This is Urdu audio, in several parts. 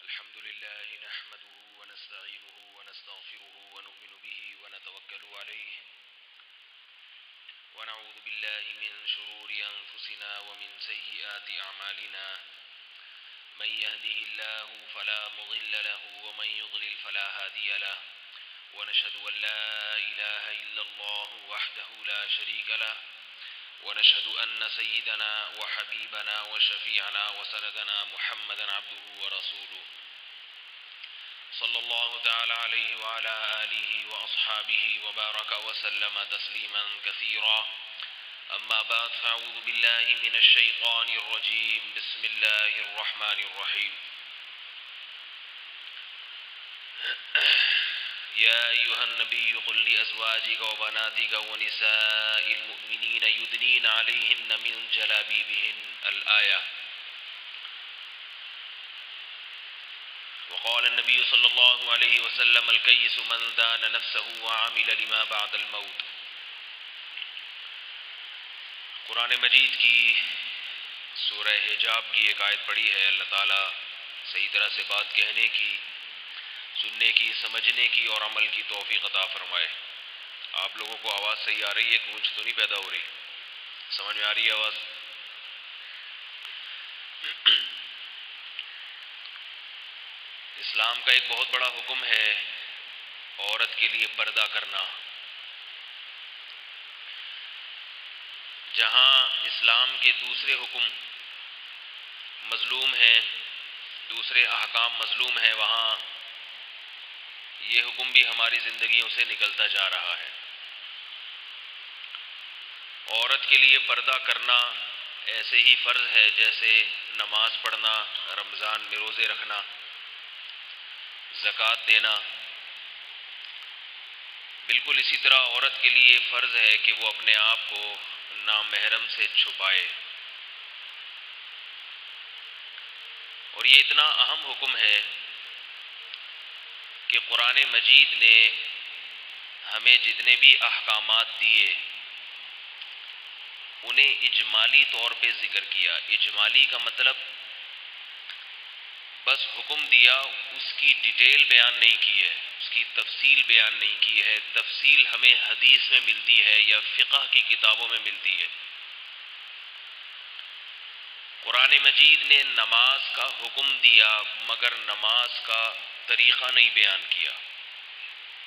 الحمد لله نحمده ونستعينه ونستغفره ونؤمن به ونتوكل عليه ونعوذ بالله من شرور أنفسنا ومن سيئات أعمالنا من يهده الله فلا مضل له ومن يضلل فلا هادي له ونشهد أن لا إله إلا الله وحده لا شريك له ونشهد أن سيدنا وحبيبنا وشفيعنا وسندنا محمدا عبده ورسوله صلى الله تعالى عليه وعلى آله وأصحابه وبارك وسلم تسليما كثيرا أما بعد فأعوذ بالله من الشيطان الرجيم بسم الله الرحمن الرحيم يا أيها النبي قل لأزواجك وبناتك ونساء المؤمنين يدنين عليهن من جلابيبهن الآية. وقال النبي صلى الله عليه وسلم الكيس من دان نفسه وعمل لما بعد الموت. قرآن مجید کی سورہ حجاب کی ایک آیت پڑھی ہے. اللہ تعالیٰ صحیح طرح سے بات کہنے کی، سننے کی، سمجھنے کی اور عمل کی توفیق عطا فرمائے. آپ لوگوں کو آواز صحیح آ رہی ہے؟ گونج تو نہیں پیدا ہو رہی؟ سمجھ میں آ رہی ہے آواز؟ اسلام کا ایک بہت بڑا حکم ہے عورت کے لیے پردہ کرنا. جہاں اسلام کے دوسرے حکم مظلوم ہیں، دوسرے احکام مظلوم ہیں، وہاں یہ حکم بھی ہماری زندگیوں سے نکلتا جا رہا ہے. عورت کے لیے پردہ کرنا ایسے ہی فرض ہے جیسے نماز پڑھنا، رمضان میں روزے رکھنا، زکوٰۃ دینا. بالکل اسی طرح عورت کے لیے فرض ہے کہ وہ اپنے آپ کو نامحرم سے چھپائے. اور یہ اتنا اہم حکم ہے کہ قرآن مجید نے ہمیں جتنے بھی احکامات دیے انہیں اجمالی طور پہ ذکر کیا. اجمالی کا مطلب بس حکم دیا، اس کی ڈیٹیل بیان نہیں کی ہے، اس کی تفصیل بیان نہیں کی ہے. تفصیل ہمیں حدیث میں ملتی ہے یا فقہ کی کتابوں میں ملتی ہے. قرآن مجید نے نماز کا حکم دیا مگر نماز کا طریقہ نہیں بیان کیا.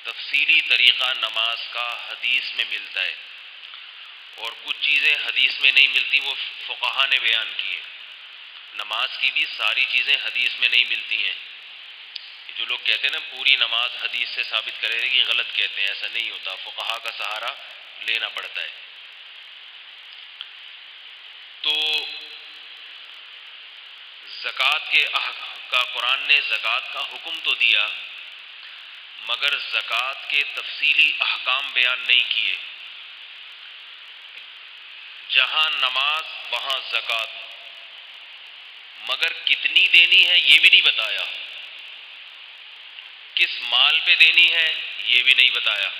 تفصیلی طریقہ نماز کا حدیث میں ملتا ہے، اور کچھ چیزیں حدیث میں نہیں ملتی، وہ فقہا نے بیان کی ہیں. نماز کی بھی ساری چیزیں حدیث میں نہیں ملتی ہیں. جو لوگ کہتے ہیں نا پوری نماز حدیث سے ثابت کریں گے، غلط کہتے ہیں. ایسا نہیں ہوتا، فقہا کا سہارا لینا پڑتا ہے. تو زکوٰۃ کا قرآن نے زکوٰۃ کا حکم تو دیا مگر زکوٰۃ کے تفصیلی احکام بیان نہیں کیے. جہاں نماز وہاں زکوٰۃ، مگر کتنی دینی ہے یہ بھی نہیں بتایا. کس مال پہ دینی ہے یہ بھی نہیں بتایا.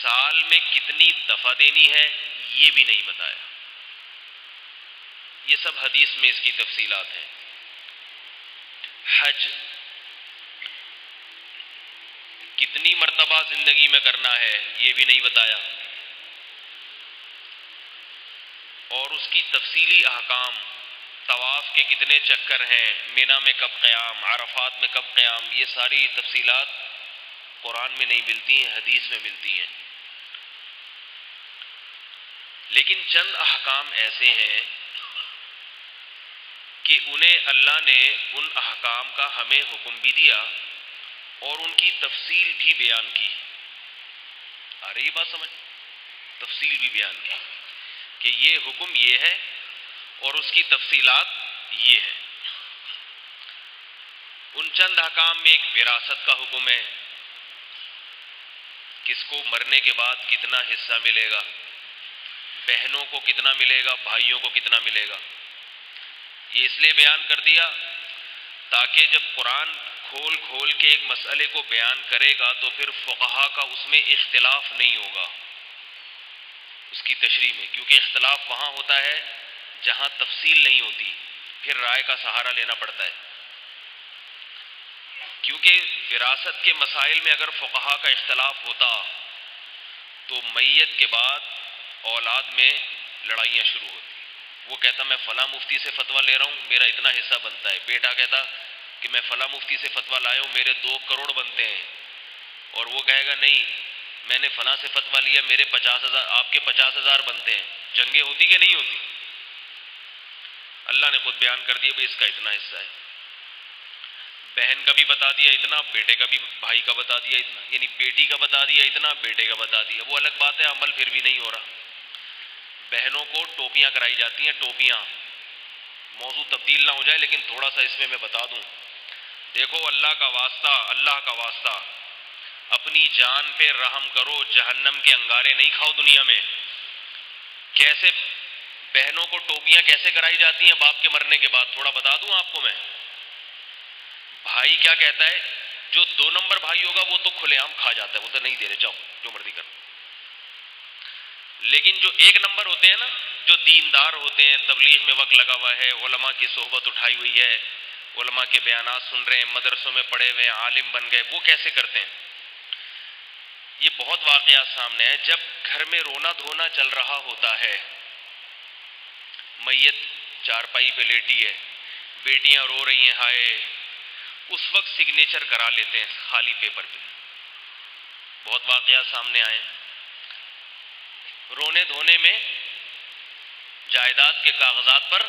سال میں کتنی دفعہ دینی ہے یہ بھی نہیں بتایا. یہ سب حدیث میں اس کی تفصیلات ہیں. حج کتنی مرتبہ زندگی میں کرنا ہے یہ بھی نہیں بتایا. اور اس کی تفصیلی احکام، طواف کے کتنے چکر ہیں، مینا میں کب قیام، عرفات میں کب قیام، یہ ساری تفصیلات قرآن میں نہیں ملتی ہیں، حدیث میں ملتی ہیں. لیکن چند احکام ایسے ہیں کہ انہیں اللہ نے ان احکام کا ہمیں حکم بھی دیا اور ان کی تفصیل بھی بیان کی. آ رہی ہے بات سمجھ؟ تفصیل بھی بیان کی کہ یہ حکم یہ ہے اور اس کی تفصیلات یہ ہے. ان چند احکام میں ایک وراثت کا حکم ہے، کس کو مرنے کے بعد کتنا حصہ ملے گا، بہنوں کو کتنا ملے گا، بھائیوں کو کتنا ملے گا. یہ اس لیے بیان کر دیا تاکہ جب قرآن کھول کھول کے ایک مسئلے کو بیان کرے گا تو پھر فقہا کا اس میں اختلاف نہیں ہوگا اس کی تشریح میں. کیونکہ اختلاف وہاں ہوتا ہے جہاں تفصیل نہیں ہوتی پھر رائے کا سہارا لینا پڑتا ہے، کیونکہ وراثت کے مسائل میں اگر فقہا کا اختلاف ہوتا تو میت کے بعد اولاد میں لڑائیاں شروع ہوتی. وہ کہتا میں فلاں مفتی سے فتویٰ لے رہا ہوں، میرا اتنا حصہ بنتا ہے. بیٹا کہتا کہ میں فلاں مفتی سے فتویٰ لایا ہوں، میرے 2 کروڑ بنتے ہیں. اور وہ کہے گا نہیں، میں نے فلاں سے فتویٰ لیا، میرے 50,000، آپ کے 50,000 بنتے ہیں. جنگیں ہوتی کہ نہیں ہوتی؟ اللہ نے خود بیان کر دیا بھائی اس کا اتنا حصہ ہے. بہن کا بھی بتا دیا اتنا، بیٹے کا بھی، بھائی کا بتا دیا اتنا، یعنی بیٹی کا بتا دیا اتنا، بیٹے کا بتا دیا. وہ الگ بات ہے، عمل پھر بھی نہیں ہو رہا. بہنوں کو ٹوپیاں کرائی جاتی ہیں، ٹوپیاں. موضوع تبدیل نہ ہو جائے لیکن تھوڑا سا اس میں بتا دوں. دیکھو اللہ کا واسطہ اپنی جان پہ رحم کرو، جہنم کے انگارے نہیں کھاؤ دنیا میں. کیسے بہنوں کو ٹوپیاں کیسے کرائی جاتی ہیں باپ کے مرنے کے بعد، تھوڑا بتا دوں آپ کو میں. بھائی کیا کہتا ہے، جو 2 نمبر بھائی ہوگا وہ تو کھلے عام کھا جاتا ہے، وہ تو نہیں دے رہے، جاؤ جو مرضی کرو. لیکن جو 1 نمبر ہوتے ہیں نا، جو دیندار ہوتے ہیں، تبلیغ میں وقت لگا ہوا ہے، علماء کی صحبت اٹھائی ہوئی ہے، علماء کے بیانات سن رہے ہیں، مدرسوں میں پڑھے ہوئے ہیں، عالم بن گئے، وہ کیسے کرتے ہیں؟ یہ بہت واقعات سامنے ہے. جب گھر میں رونا دھونا چل رہا ہوتا ہے، میت چارپائی پہ لیٹی ہے، بیٹیاں رو رہی ہیں ہائے، اس وقت سگنیچر کرا لیتے ہیں خالی پیپر پہ. بہت واقعات سامنے آئے. رونے دھونے میں جائیداد کے کاغذات پر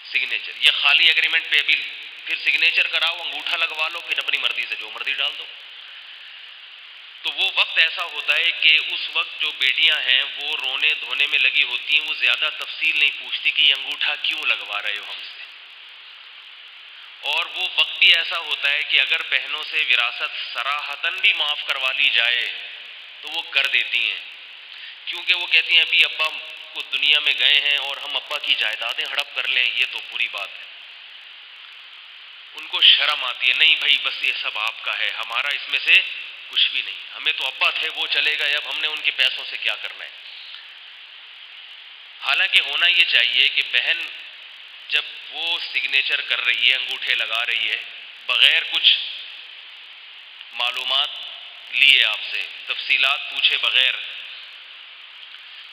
سگنیچر، یہ خالی ایگریمنٹ پہ ابھی پھر سگنیچر کراؤ، انگوٹھا لگوا لو، پھر اپنی مرضی سے جو مرضی ڈال دو. تو وہ وقت ایسا ہوتا ہے کہ اس وقت جو بیٹیاں ہیں وہ رونے دھونے میں لگی ہوتی ہیں، وہ زیادہ تفصیل نہیں پوچھتی کہ یہ انگوٹھا کیوں لگوا رہے ہو ہم سے. اور وہ وقت بھی ایسا ہوتا ہے کہ اگر بہنوں سے وراثت صراحتاً بھی معاف کروا لی جائے تو وہ کر دیتی ہیں، کیونکہ وہ کہتی ہیں ابھی ابا کو دنیا میں گئے ہیں اور ہم ابا کی جائیدادیں ہڑپ کر لیں، یہ تو بری بات ہے. ان کو شرم آتی ہے، نہیں بھائی بس یہ سب آپ کا ہے، ہمارا اس میں سے کچھ بھی نہیں، ہمیں تو ابا تھے وہ چلے گئے، اب ہم نے ان کے پیسوں سے کیا کرنا ہے. حالانکہ ہونا یہ چاہیے کہ بہن جب وہ سگنیچر کر رہی ہے، انگوٹھے لگا رہی ہے، بغیر کچھ معلومات لیے آپ سے، تفصیلات پوچھے بغیر،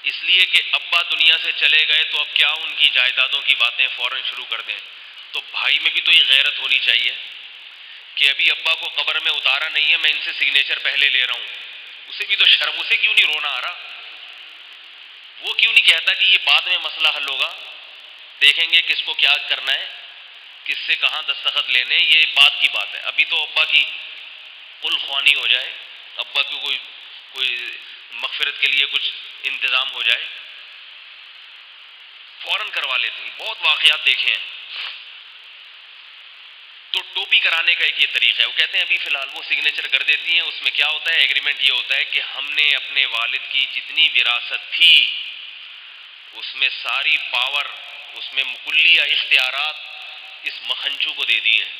اس لیے کہ ابا دنیا سے چلے گئے تو اب کیا ان کی جائیدادوں کی باتیں فوراً شروع کر دیں. تو بھائی میں بھی تو یہ غیرت ہونی چاہیے کہ ابھی ابا کو قبر میں اتارا نہیں ہے، میں ان سے سگنیچر پہلے لے رہا ہوں. اسے بھی تو شرم، اسے کیوں نہیں رونا آ رہا؟ وہ کیوں نہیں کہتا کہ یہ بعد میں مسئلہ حل ہوگا، دیکھیں گے کس کو کیا کرنا ہے، کس سے کہاں دستخط لینے، یہ بعد کی بات ہے. ابھی تو ابا کی قل خوانی ہو جائے، ابا کی کوئی مغفرت کے لیے کچھ انتظام ہو جائے، فوراً کروا لیتے ہیں. بہت واقعات دیکھے ہیں. تو ٹوپی کرانے کا ایک یہ طریقہ ہے. وہ کہتے ہیں ابھی فی الحال وہ سگنیچر کر دیتی ہیں، اس میں کیا ہوتا ہے، ایگریمنٹ یہ ہوتا ہے کہ ہم نے اپنے والد کی جتنی وراثت تھی اس میں ساری پاور، اس میں مکلیہ اختیارات اس مکھنچو کو دے دیے ہیں.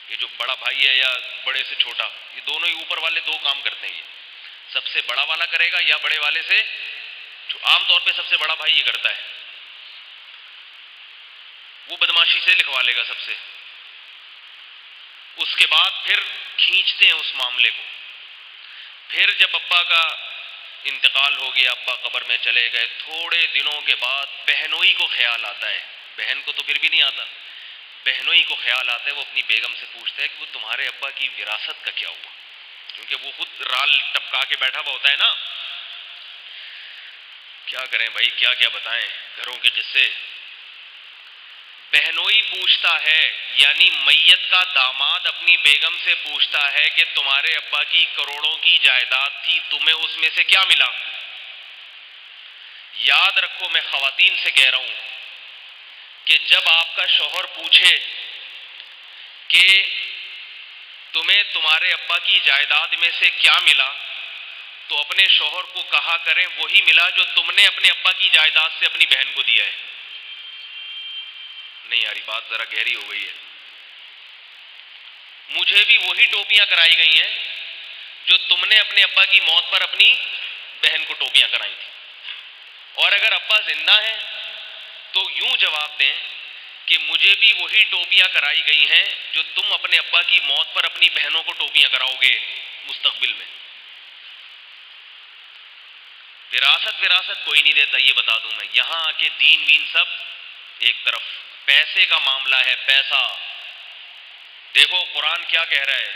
یہ جو بڑا بھائی ہے یا بڑے سے چھوٹا، یہ دونوں ہی اوپر والے 2 کام کرتے ہیں. یہ سب سے بڑا والا کرے گا یا بڑے والے سے، عام طور پہ سب سے بڑا بھائی یہ کرتا ہے، وہ بدماشی سے لکھوا لے گا سب سے. اس کے بعد پھر کھینچتے ہیں اس معاملے کو. پھر جب ابا کا انتقال ہو گیا، ابا قبر میں چلے گئے، تھوڑے دنوں کے بعد بہنوئی کو خیال آتا ہے، بہن کو تو پھر بھی نہیں آتا، بہنوئی کو خیال آتا ہے. وہ اپنی بیگم سے پوچھتا ہے کہ وہ تمہارے ابا کی وراثت کا کیا ہوا، کیونکہ وہ خود رال ٹپکا کے بیٹھا ہوا ہوتا ہے نا. کیا کریں بھائی، کیا کیا بتائیں گھروں کے قصے. بہنوئی پوچھتا ہے، یعنی میت کا داماد اپنی بیگم سے پوچھتا ہے کہ تمہارے ابا کی کروڑوں کی جائیداد تھی، تمہیں اس میں سے کیا ملا؟ یاد رکھو، میں خواتین سے کہہ رہا ہوں کہ جب آپ کا شوہر پوچھے کہ تمہیں تمہارے ابا کی جائیداد میں سے کیا ملا، تو اپنے شوہر کو کہا کریں وہی ملا جو تم نے اپنے ابا کی جائیداد سے اپنی بہن کو دیا ہے. نہیں یاری بات ذرا گہری ہو گئی ہے. مجھے بھی وہی ٹوپیاں کرائی گئی ہیں جو تم نے اپنے ابا کی موت پر اپنی بہن کو ٹوپیاں کرائی تھی. اور اگر ابا زندہ ہیں تو یوں جواب دیں کہ مجھے بھی وہی ٹوپیاں کرائی گئی ہیں جو تم اپنے ابا کی موت پر اپنی بہنوں کو ٹوپیاں کراؤ گے مستقبل میں. وراثت کوئی نہیں دیتا، یہ بتا دوں میں. یہاں آ کے دین وین سب ایک طرف، پیسے کا معاملہ ہے، پیسہ. دیکھو قرآن کیا کہہ رہا ہے،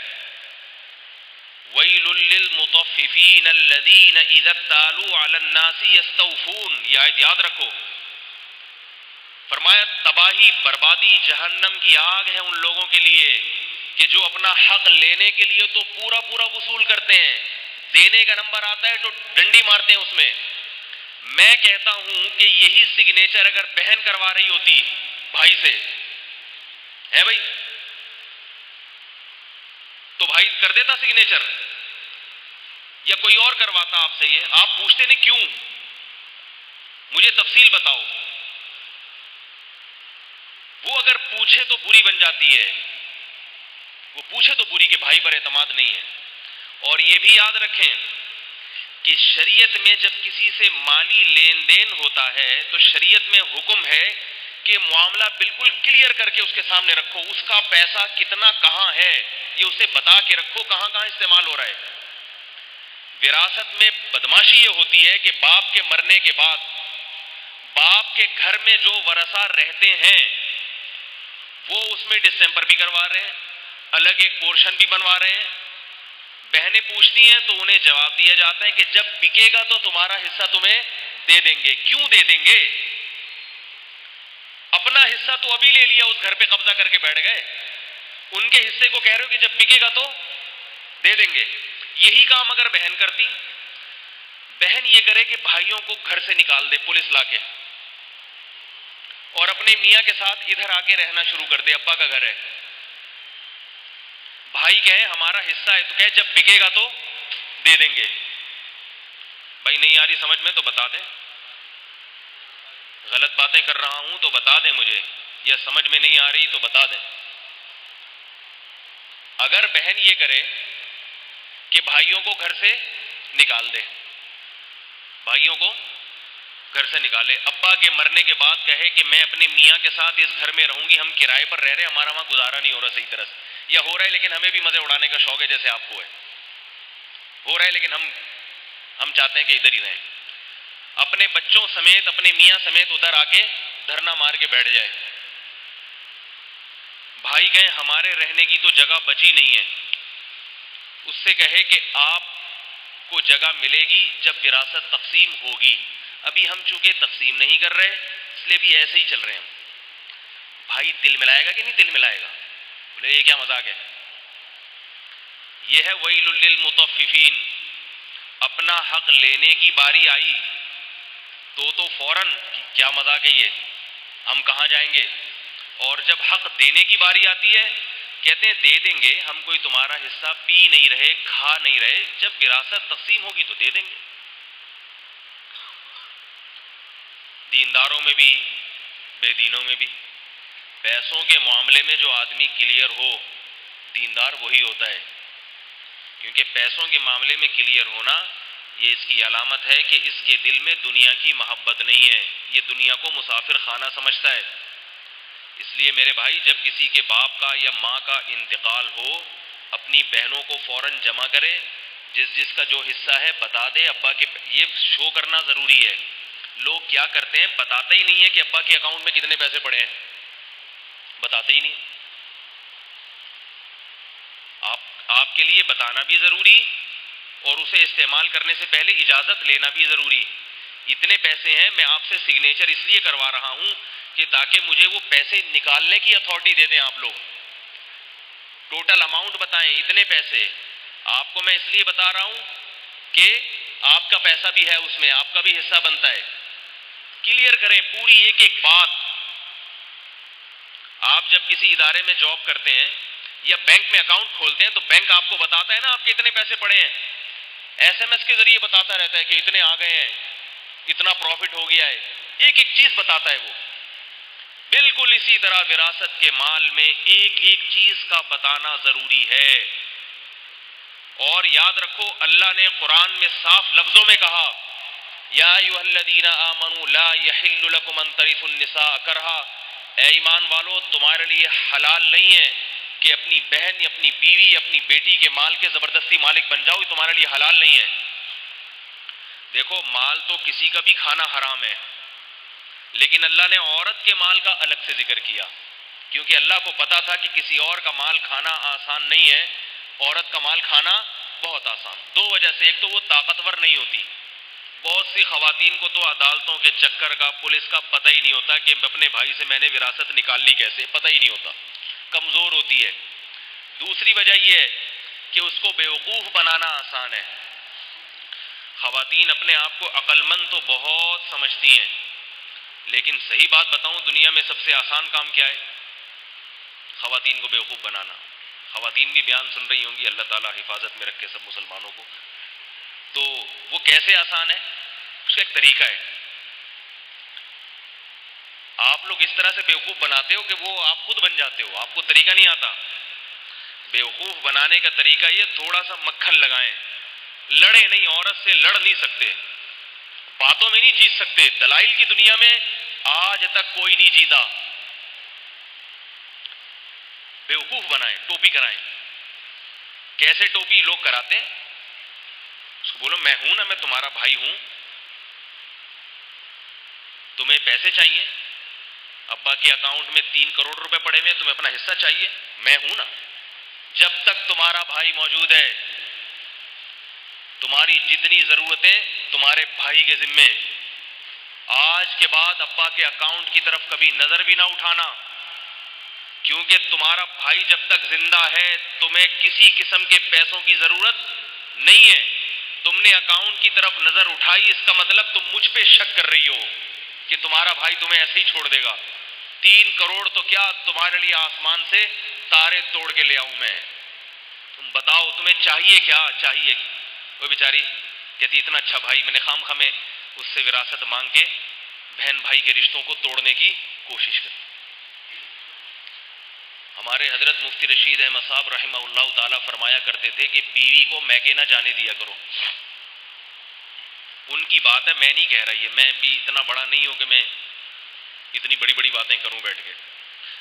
وَيْلٌ لِّلْمُطَفِّفِينَ الَّذِينَ إِذَا اكْتَالُوا عَلَى النَّاسِ يَسْتَوْفُونَ. یہ آیت یاد رکھو. فرمایا تباہی، بربادی، جہنم کی آگ ہے ان لوگوں کے لیے کہ جو اپنا حق لینے کے لیے تو پورا وصول کرتے ہیں، دینے کا نمبر آتا ہے تو ڈنڈی مارتے ہیں اس میں. میں کہتا ہوں کہ یہی سگنیچر اگر بہن کروا رہی ہوتی بھائی سے، ہے بھائی، تو بھائی کر دیتا سگنیچر، یا کوئی اور کرواتا آپ سے؟ یہ آپ پوچھتے نہیں کیوں؟ مجھے تفصیل بتاؤ. وہ اگر پوچھے تو بری بن جاتی ہے، وہ پوچھے تو بری کہ بھائی پر اعتماد نہیں ہے. اور یہ بھی یاد رکھیں کہ شریعت میں جب کسی سے مالی لین دین ہوتا ہے تو شریعت میں حکم ہے کہ معاملہ بالکل کلیئر کر کے اس کے سامنے رکھو، اس کا پیسہ کتنا کہاں ہے یہ اسے بتا کے رکھو، کہاں کہاں استعمال ہو رہا ہے. وراثت میں بدماشی یہ ہوتی ہے کہ باپ کے مرنے کے بعد باپ کے گھر میں جو ورثہ رہتے ہیں وہ اس میں ڈسٹمپر بھی کروا رہے ہیں، الگ ایک پورشن بھی بنوا رہے ہیں. بہنیں پوچھتی ہیں تو انہیں جواب دیا جاتا ہے کہ جب بکے گا تو تمہارا حصہ تمہیں دے دیں گے. کیوں دے دیں گے؟ اپنا حصہ تو ابھی لے لیا، اس گھر پہ قبضہ کر کے بیٹھ گئے، ان کے حصے کو کہہ رہے ہو کہ جب بکے گا تو دے دیں گے. یہی کام اگر بہن کرتی، بہن یہ کرے کہ بھائیوں کو گھر سے نکال دے پولیس لا کے، اور اپنے میاں کے ساتھ ادھر آ کے رہنا شروع کر دے. ابا کا گھر ہے، بھائی کہے ہمارا حصہ ہے، تو کہے جب بکے گا تو دے دیں گے. بھائی نہیں آ رہی سمجھ میں تو بتا دیں، غلط باتیں کر رہا ہوں تو بتا دیں مجھے، یا سمجھ میں نہیں آ رہی تو بتا دیں. اگر بہن یہ کرے کہ بھائیوں کو گھر سے نکال دے، بھائیوں کو گھر سے نکالے، ابا کے مرنے کے بعد کہے کہ میں اپنے میاں کے ساتھ اس گھر میں رہوں گی، ہم کرائے پر رہ رہے ہیں، ہمارا وہاں گزارا نہیں ہو رہا صحیح طرح سے، یا ہو رہا ہے لیکن ہمیں بھی مزے اڑانے کا شوق ہے جیسے آپ کو ہے، ہو رہا ہے لیکن ہم چاہتے ہیں کہ ادھر ہی رہیں. اپنے بچوں سمیت، اپنے میاں سمیت ادھر آ کے دھرنا مار کے بیٹھ جائے. بھائی کہیں ہمارے رہنے کی تو جگہ بچی نہیں ہے، اس سے کہے کہ آپ کو جگہ ملے گی جب وراثت تقسیم ہوگی، ابھی ہم چونکہ تقسیم نہیں کر رہے اس لیے بھی ایسے ہی چل رہے ہیں. بھائی دل ملائے گا کہ نہیں دل ملائے گا؟ بولے یہ کیا مذاق ہے؟ یہ ہے ویل للمطففین. اپنا حق لینے کی باری آئی تو فوراً کیا مذاق ہے یہ، ہم کہاں جائیں گے؟ اور جب حق دینے کی باری آتی ہے کہتے ہیں دے دیں گے، ہم کوئی تمہارا حصہ پی نہیں رہے، کھا نہیں رہے، جب وراثت تقسیم ہوگی تو دے دیں گے. دینداروں میں بھی بے دینوں میں بھی پیسوں کے معاملے میں جو آدمی کلیئر ہو، دیندار وہی ہوتا ہے. کیونکہ پیسوں کے معاملے میں کلیئر ہونا یہ اس کی علامت ہے کہ اس کے دل میں دنیا کی محبت نہیں ہے، یہ دنیا کو مسافر خانہ سمجھتا ہے. اس لیے میرے بھائی جب کسی کے باپ کا یا ماں کا انتقال ہو، اپنی بہنوں کو فوراً جمع کرے، جس کا جو حصہ ہے بتا دے. ابا کے یہ شو کرنا ضروری ہے. لوگ کیا کرتے ہیں، بتاتے ہی نہیں ہے کہ ابا کے اکاؤنٹ میں کتنے پیسے پڑے ہیں، بتاتے ہی نہیں. آپ کے لیے بتانا بھی ضروری اور اسے استعمال کرنے سے پہلے اجازت لینا بھی ضروری. اتنے پیسے ہیں، میں آپ سے سگنیچر اس لیے کروا رہا ہوں کہ تاکہ مجھے وہ پیسے نکالنے کی اتھارٹی دے دیں. آپ لوگ ٹوٹل اماؤنٹ بتائیں، اتنے پیسے. آپ کو میں اس لیے بتا رہا ہوں کہ آپ کا پیسہ بھی ہے اس میں، آپ کا بھی حصہ بنتا ہے. کلیئر کریں پوری ایک ایک بات. آپ جب کسی ادارے میں جاب کرتے ہیں یا بینک میں اکاؤنٹ کھولتے ہیں تو بینک آپ کو بتاتا ہے نا آپ کے اتنے پیسے پڑے ہیں، ایس ایم ایس کے ذریعے بتاتا رہتا ہے کہ اتنے آ گئے ہیں، اتنا پروفٹ ہو گیا ہے، ایک ایک چیز بتاتا ہے وہ. بالکل اسی طرح وراثت کے مال میں ایک ایک چیز کا بتانا ضروری ہے. اور یاد رکھو اللہ نے قرآن میں صاف لفظوں میں کہا یا ایھا الذین آمنوا لا یحل لکم ان ترثوا النساء کرہا، اے ایمان والو تمہارے لیے حلال نہیں ہے کہ اپنی بہن یا اپنی بیوی یا اپنی بیٹی کے مال کے زبردستی مالک بن جاؤ، یہ تمہارے لیے حلال نہیں ہے۔ دیکھو مال تو کسی کا بھی کھانا حرام ہے، لیکن اللہ نے عورت کے مال کا الگ سے ذکر کیا، کیونکہ اللہ کو پتا تھا کہ کسی اور کا مال کھانا آسان نہیں ہے، عورت کا مال کھانا بہت آسان۔ دو وجہ سے، ایک تو وہ طاقتور نہیں ہوتی، بہت سی خواتین کو تو عدالتوں کے چکر کا، پولیس کا پتہ ہی نہیں ہوتا کہ اپنے بھائی سے میں نے وراثت نکالنی کیسے، پتہ ہی نہیں ہوتا، کمزور ہوتی ہے۔ دوسری وجہ یہ ہے کہ اس کو بیوقوف بنانا آسان ہے۔ خواتین اپنے آپ کو عقل مند تو بہت سمجھتی ہیں، لیکن صحیح بات بتاؤں دنیا میں سب سے آسان کام کیا ہے؟ خواتین کو بیوقوف بنانا۔ خواتین بھی بیان سن رہی ہوں گی، اللہ تعالیٰ حفاظت میں رکھے سب مسلمانوں کو۔ تو وہ کیسے آسان ہے؟ اس کا ایک طریقہ ہے۔ آپ لوگ اس طرح سے بیوقوف بناتے ہو کہ وہ آپ خود بن جاتے ہو، آپ کو طریقہ نہیں آتا۔ بیوقوف بنانے کا طریقہ یہ، تھوڑا سا مکھن لگائیں، لڑے نہیں، عورت سے لڑ نہیں سکتے، باتوں میں نہیں جیت سکتے، دلائل کی دنیا میں آج تک کوئی نہیں جیتا۔ بیوقوف بنائیں، ٹوپی کرائیں۔ کیسے ٹوپی لوگ کراتے ہیں؟ اس کو بولو میں ہوں نا، میں تمہارا بھائی ہوں، تمہیں پیسے چاہیے، ابا کے اکاؤنٹ میں 3 کروڑ روپے پڑے ہوئے، تمہیں اپنا حصہ چاہیے، میں ہوں نا، جب تک تمہارا بھائی موجود ہے تمہاری جتنی ضرورتیں تمہارے بھائی کے ذمے۔ آج کے بعد ابا کے اکاؤنٹ کی طرف کبھی نظر بھی نہ اٹھانا، کیونکہ تمہارا بھائی جب تک زندہ ہے تمہیں کسی قسم کے پیسوں کی ضرورت نہیں ہے۔ تم نے اکاؤنٹ کی طرف نظر اٹھائی، اس کا مطلب تم مجھ پہ شک کر رہی ہو کہ تمہارا بھائی تمہیں ایسے ہی چھوڑ دے گا۔ 3 کروڑ تو کیا، تمہارے لیے آسمان سے تارے توڑ کے لے آؤں میں۔ تم بتاؤ تمہیں چاہیے کیا؟ چاہیے وہ بیچاری کہتی اتنا اچھا بھائی، میں نے خام خامے اس سے وراثت مانگ کے بہن بھائی کے رشتوں کو توڑنے کی کوشش کر۔ ہمارے حضرت مفتی رشید احمد صاحب رحمہ اللہ تعالیٰ فرمایا کرتے تھے کہ بیوی کو میکے نہ جانے دیا کرو۔ ان کی بات ہے، میں نہیں کہہ رہا، یہ میں بھی اتنا بڑا نہیں ہوں کہ میں اتنی بڑی بڑی باتیں کروں بیٹھ کے۔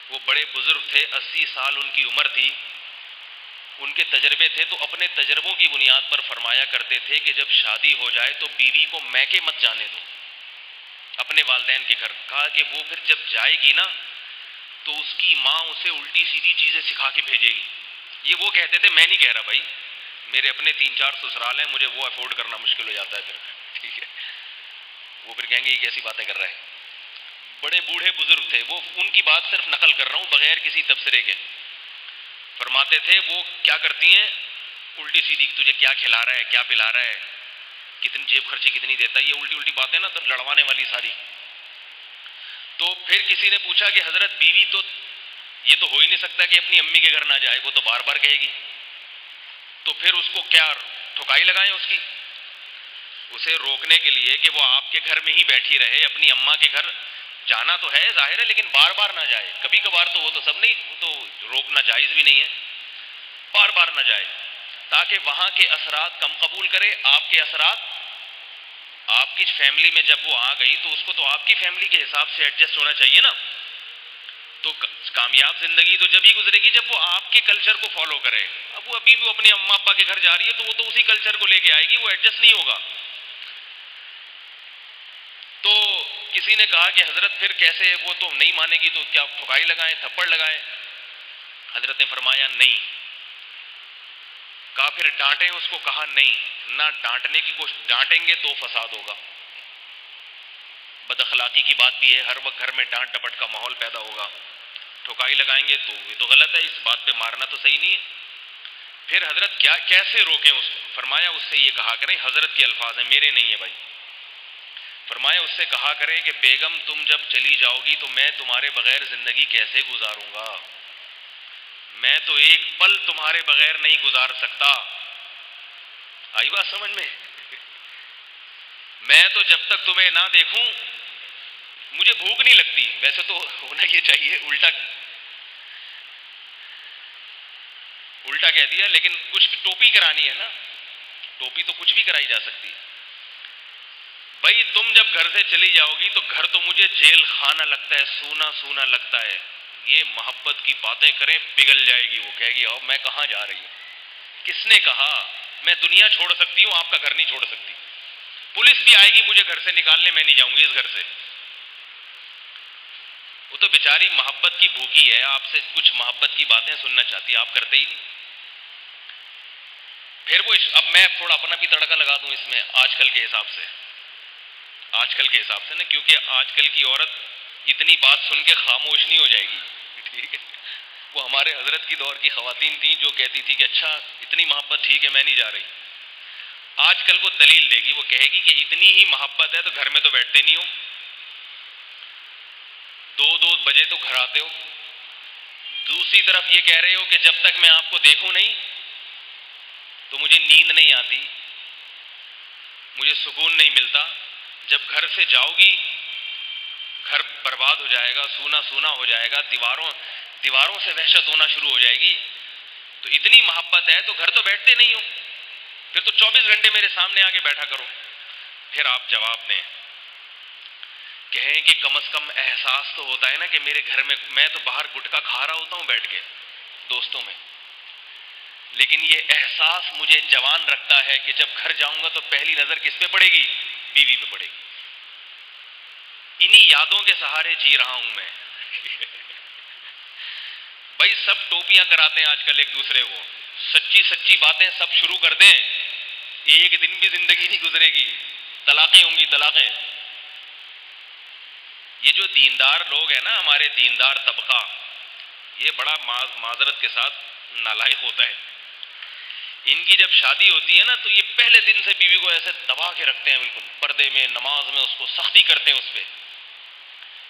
وہ بڑے بزرگ تھے، 80 سال ان کی عمر تھی، ان کے تجربے تھے، تو اپنے تجربوں کی بنیاد پر فرمایا کرتے تھے کہ جب شادی ہو جائے تو بیوی کو میکے مت جانے دو، اپنے والدین کے گھر۔ کہا کہ وہ پھر جب جائے گی نا تو اس کی ماں اسے الٹی سیدھی چیزیں سکھا کے بھیجے گی۔ یہ وہ کہتے تھے، میں نہیں کہہ رہا بھائی، میرے اپنے 3-4 سسرال ہیں، مجھے وہ افورڈ کرنا مشکل ہو جاتا ہے پھر، ٹھیک ہے، وہ پھر کہیں گے یہ کیسی باتیں کر رہا ہے۔ بڑے بوڑھے بزرگ تھے، وہ ان کی بات صرف نقل کر رہا ہوں بغیر کسی تبصرے کے۔ فرماتے تھے وہ کیا کرتی ہیں، الٹی سیدھی، تجھے کیا کھلا رہا ہے، کیا پلا رہا ہے، کتنی جیب خرچی کتنی دیتا ہے، یہ الٹی الٹی باتیں نا، تو لڑوانے والی ساری۔ تو پھر کسی نے پوچھا کہ حضرت بیوی تو یہ تو ہو ہی نہیں سکتا کہ اپنی امی کے گھر نہ جائے، وہ تو بار بار کہے گی، تو پھر اس کو کیا ٹھکائی لگائیں اس کی؟ اسے روکنے کے لیے کہ وہ آپ کے گھر میں ہی بیٹھی رہے، اپنی اماں کے گھر جانا تو ہے ظاہر ہے، لیکن بار بار نہ جائے، کبھی کبھار تو وہ تو سب نہیں، وہ تو روکنا جائز بھی نہیں ہے، بار بار نہ جائے، تاکہ وہاں کے اثرات کم قبول کرے، آپ کے اثرات آپ کی فیملی میں جب وہ آ گئی تو اس کو تو آپ کی فیملی کے حساب سے ایڈجسٹ ہونا چاہیے نا۔ تو کامیاب زندگی تو جب ہی گزرے گی جب وہ آپ کے کلچر کو فالو کرے۔ اب وہ ابھی بھی اپنے اماں ابا کے گھر جا رہی ہے تو وہ تو اسی کلچر کو لے کے آئے گی، وہ ایڈجسٹ نہیں ہوگا۔ تو کسی نے کہا کہ حضرت پھر کیسے، وہ تو نہیں مانے گی تو کیا ٹھکائی لگائیں، تھپڑ لگائیں؟ حضرت نے فرمایا نہیں۔ کہا پھر ڈانٹیں اس کو؟ کہا نہیں، نہ ڈانٹنے کی کوشش، ڈانٹیں گے تو فساد ہوگا، بد اخلاقی کی بات بھی ہے، ہر وقت گھر میں ڈانٹ ڈپٹ کا ماحول پیدا ہوگا، ٹھکائی لگائیں گے تو یہ تو غلط ہے، اس بات پہ مارنا تو صحیح نہیں ہے۔ پھر حضرت کیا کیسے روکیں اس کو؟ فرمایا اس سے یہ کہا کریں، حضرت کے الفاظ ہیں میرے نہیں ہیں بھائی، فرمایا اس سے کہا کریں کہ بیگم تم جب چلی جاؤ گی تو میں تمہارے بغیر زندگی کیسے گزاروں گا، میں تو ایک پل تمہارے بغیر نہیں گزار سکتا۔ آئی بات سمجھ میں؟ میں تو جب تک تمہیں نہ دیکھوں مجھے بھوک نہیں لگتی۔ ویسے تو ہونا یہ چاہیے الٹا کہہ دیا، لیکن کچھ بھی ٹوپی کرانی ہے نا، ٹوپی تو کچھ بھی کرائی جا سکتی ہے۔ بھائی تم جب گھر سے چلی جاؤ گی تو گھر تو مجھے جیل خانہ لگتا ہے، سونا سونا لگتا ہے. یہ محبت کی باتیں کریں پگھل جائے گی. وہ کہے گی آؤ میں کہاں جا رہی ہوں؟ کس نے کہا؟ میں دنیا چھوڑ سکتی ہوں، آپ کا گھر نہیں چھوڑ سکتی. پولیس بھی آئے گی مجھے گھر سے نکالنے، میں نہیں جاؤں گی اس گھر سے. وہ تو بیچاری محبت کی بھوکی ہے، آپ سے کچھ محبت کی باتیں سننا چاہتی ہے، آپ کرتے ہی نہیں. پھر وہ اب میں تھوڑا اپنا بھی تڑکا لگا دوں اس میں آج کل کے حساب سے نا، کیونکہ آج کل کی عورت اتنی بات سن کے خاموش نہیں ہو جائے گی. ٹھیک ہے، وہ ہمارے حضرت کی دور کی خواتین تھیں جو کہتی تھی کہ اچھا اتنی محبت ٹھیک ہے میں نہیں جا رہی. آج کل وہ دلیل دے گی، وہ کہے گی کہ اتنی ہی محبت ہے تو گھر میں تو بیٹھتے نہیں ہو، 2 بجے تو گھر آتے ہو. دوسری طرف یہ کہہ رہے ہو کہ جب تک میں آپ کو دیکھوں نہیں تو مجھے نیند نہیں آتی، مجھے سکون نہیں ملتا. جب گھر سے جاؤ گی گھر برباد ہو جائے گا، سونا سونا ہو جائے گا، دیواروں سے وحشت ہونا شروع ہو جائے گی. تو اتنی محبت ہے تو گھر تو بیٹھتے نہیں ہو، پھر تو 24 گھنٹے میرے سامنے آ کے بیٹھا کرو. پھر آپ جواب دیں، کہیں کہ کم از کم احساس تو ہوتا ہے نا کہ میرے گھر میں تو باہر گٹکا کھا رہا ہوتا ہوں بیٹھ کے دوستوں میں، لیکن یہ احساس مجھے جوان رکھتا ہے کہ جب گھر جاؤں گا تو پہلی نظر کس پہ پڑے گی؟ بیوی پہ پڑے گی. انہی یادوں کے سہارے جی رہا ہوں میں. بھائی سب ٹوپیاں کراتے ہیں آج کل ایک دوسرے کو، سچی باتیں سب شروع کر دیں، ایک دن بھی زندگی نہیں گزرے گی، طلاقیں ہوں گی طلاقیں. یہ جو دیندار لوگ ہیں نا، ہمارے دیندار طبقہ، یہ بڑا معذرت کے ساتھ نالائق ہوتا ہے. ان کی جب شادی ہوتی ہے نا تو یہ پہلے دن سے بیوی کو ایسے دبا کے رکھتے ہیں، بالکل پردے میں، نماز میں اس کو سختی کرتے ہیں اس پہ.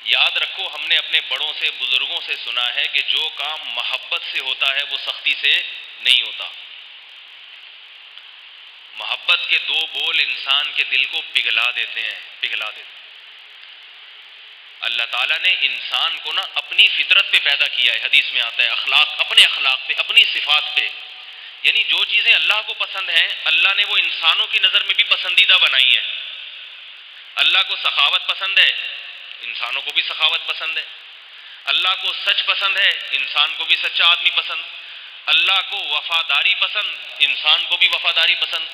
یاد رکھو ہم نے اپنے بڑوں سے بزرگوں سے سنا ہے کہ جو کام محبت سے ہوتا ہے وہ سختی سے نہیں ہوتا. محبت کے 2 بول انسان کے دل کو پگھلا دیتے ہیں. اللہ تعالیٰ نے انسان کو نا اپنی فطرت پہ پیدا کیا ہے، حدیث میں آتا ہے اپنے اخلاق پہ، اپنی صفات پہ. یعنی جو چیزیں اللہ کو پسند ہیں اللہ نے وہ انسانوں کی نظر میں بھی پسندیدہ بنائی ہیں. اللہ کو سخاوت پسند ہے، انسانوں کو بھی سخاوت پسند ہے. اللہ کو سچ پسند ہے، انسان کو بھی سچا آدمی پسند. اللہ کو وفاداری پسند، انسان کو بھی وفاداری پسند.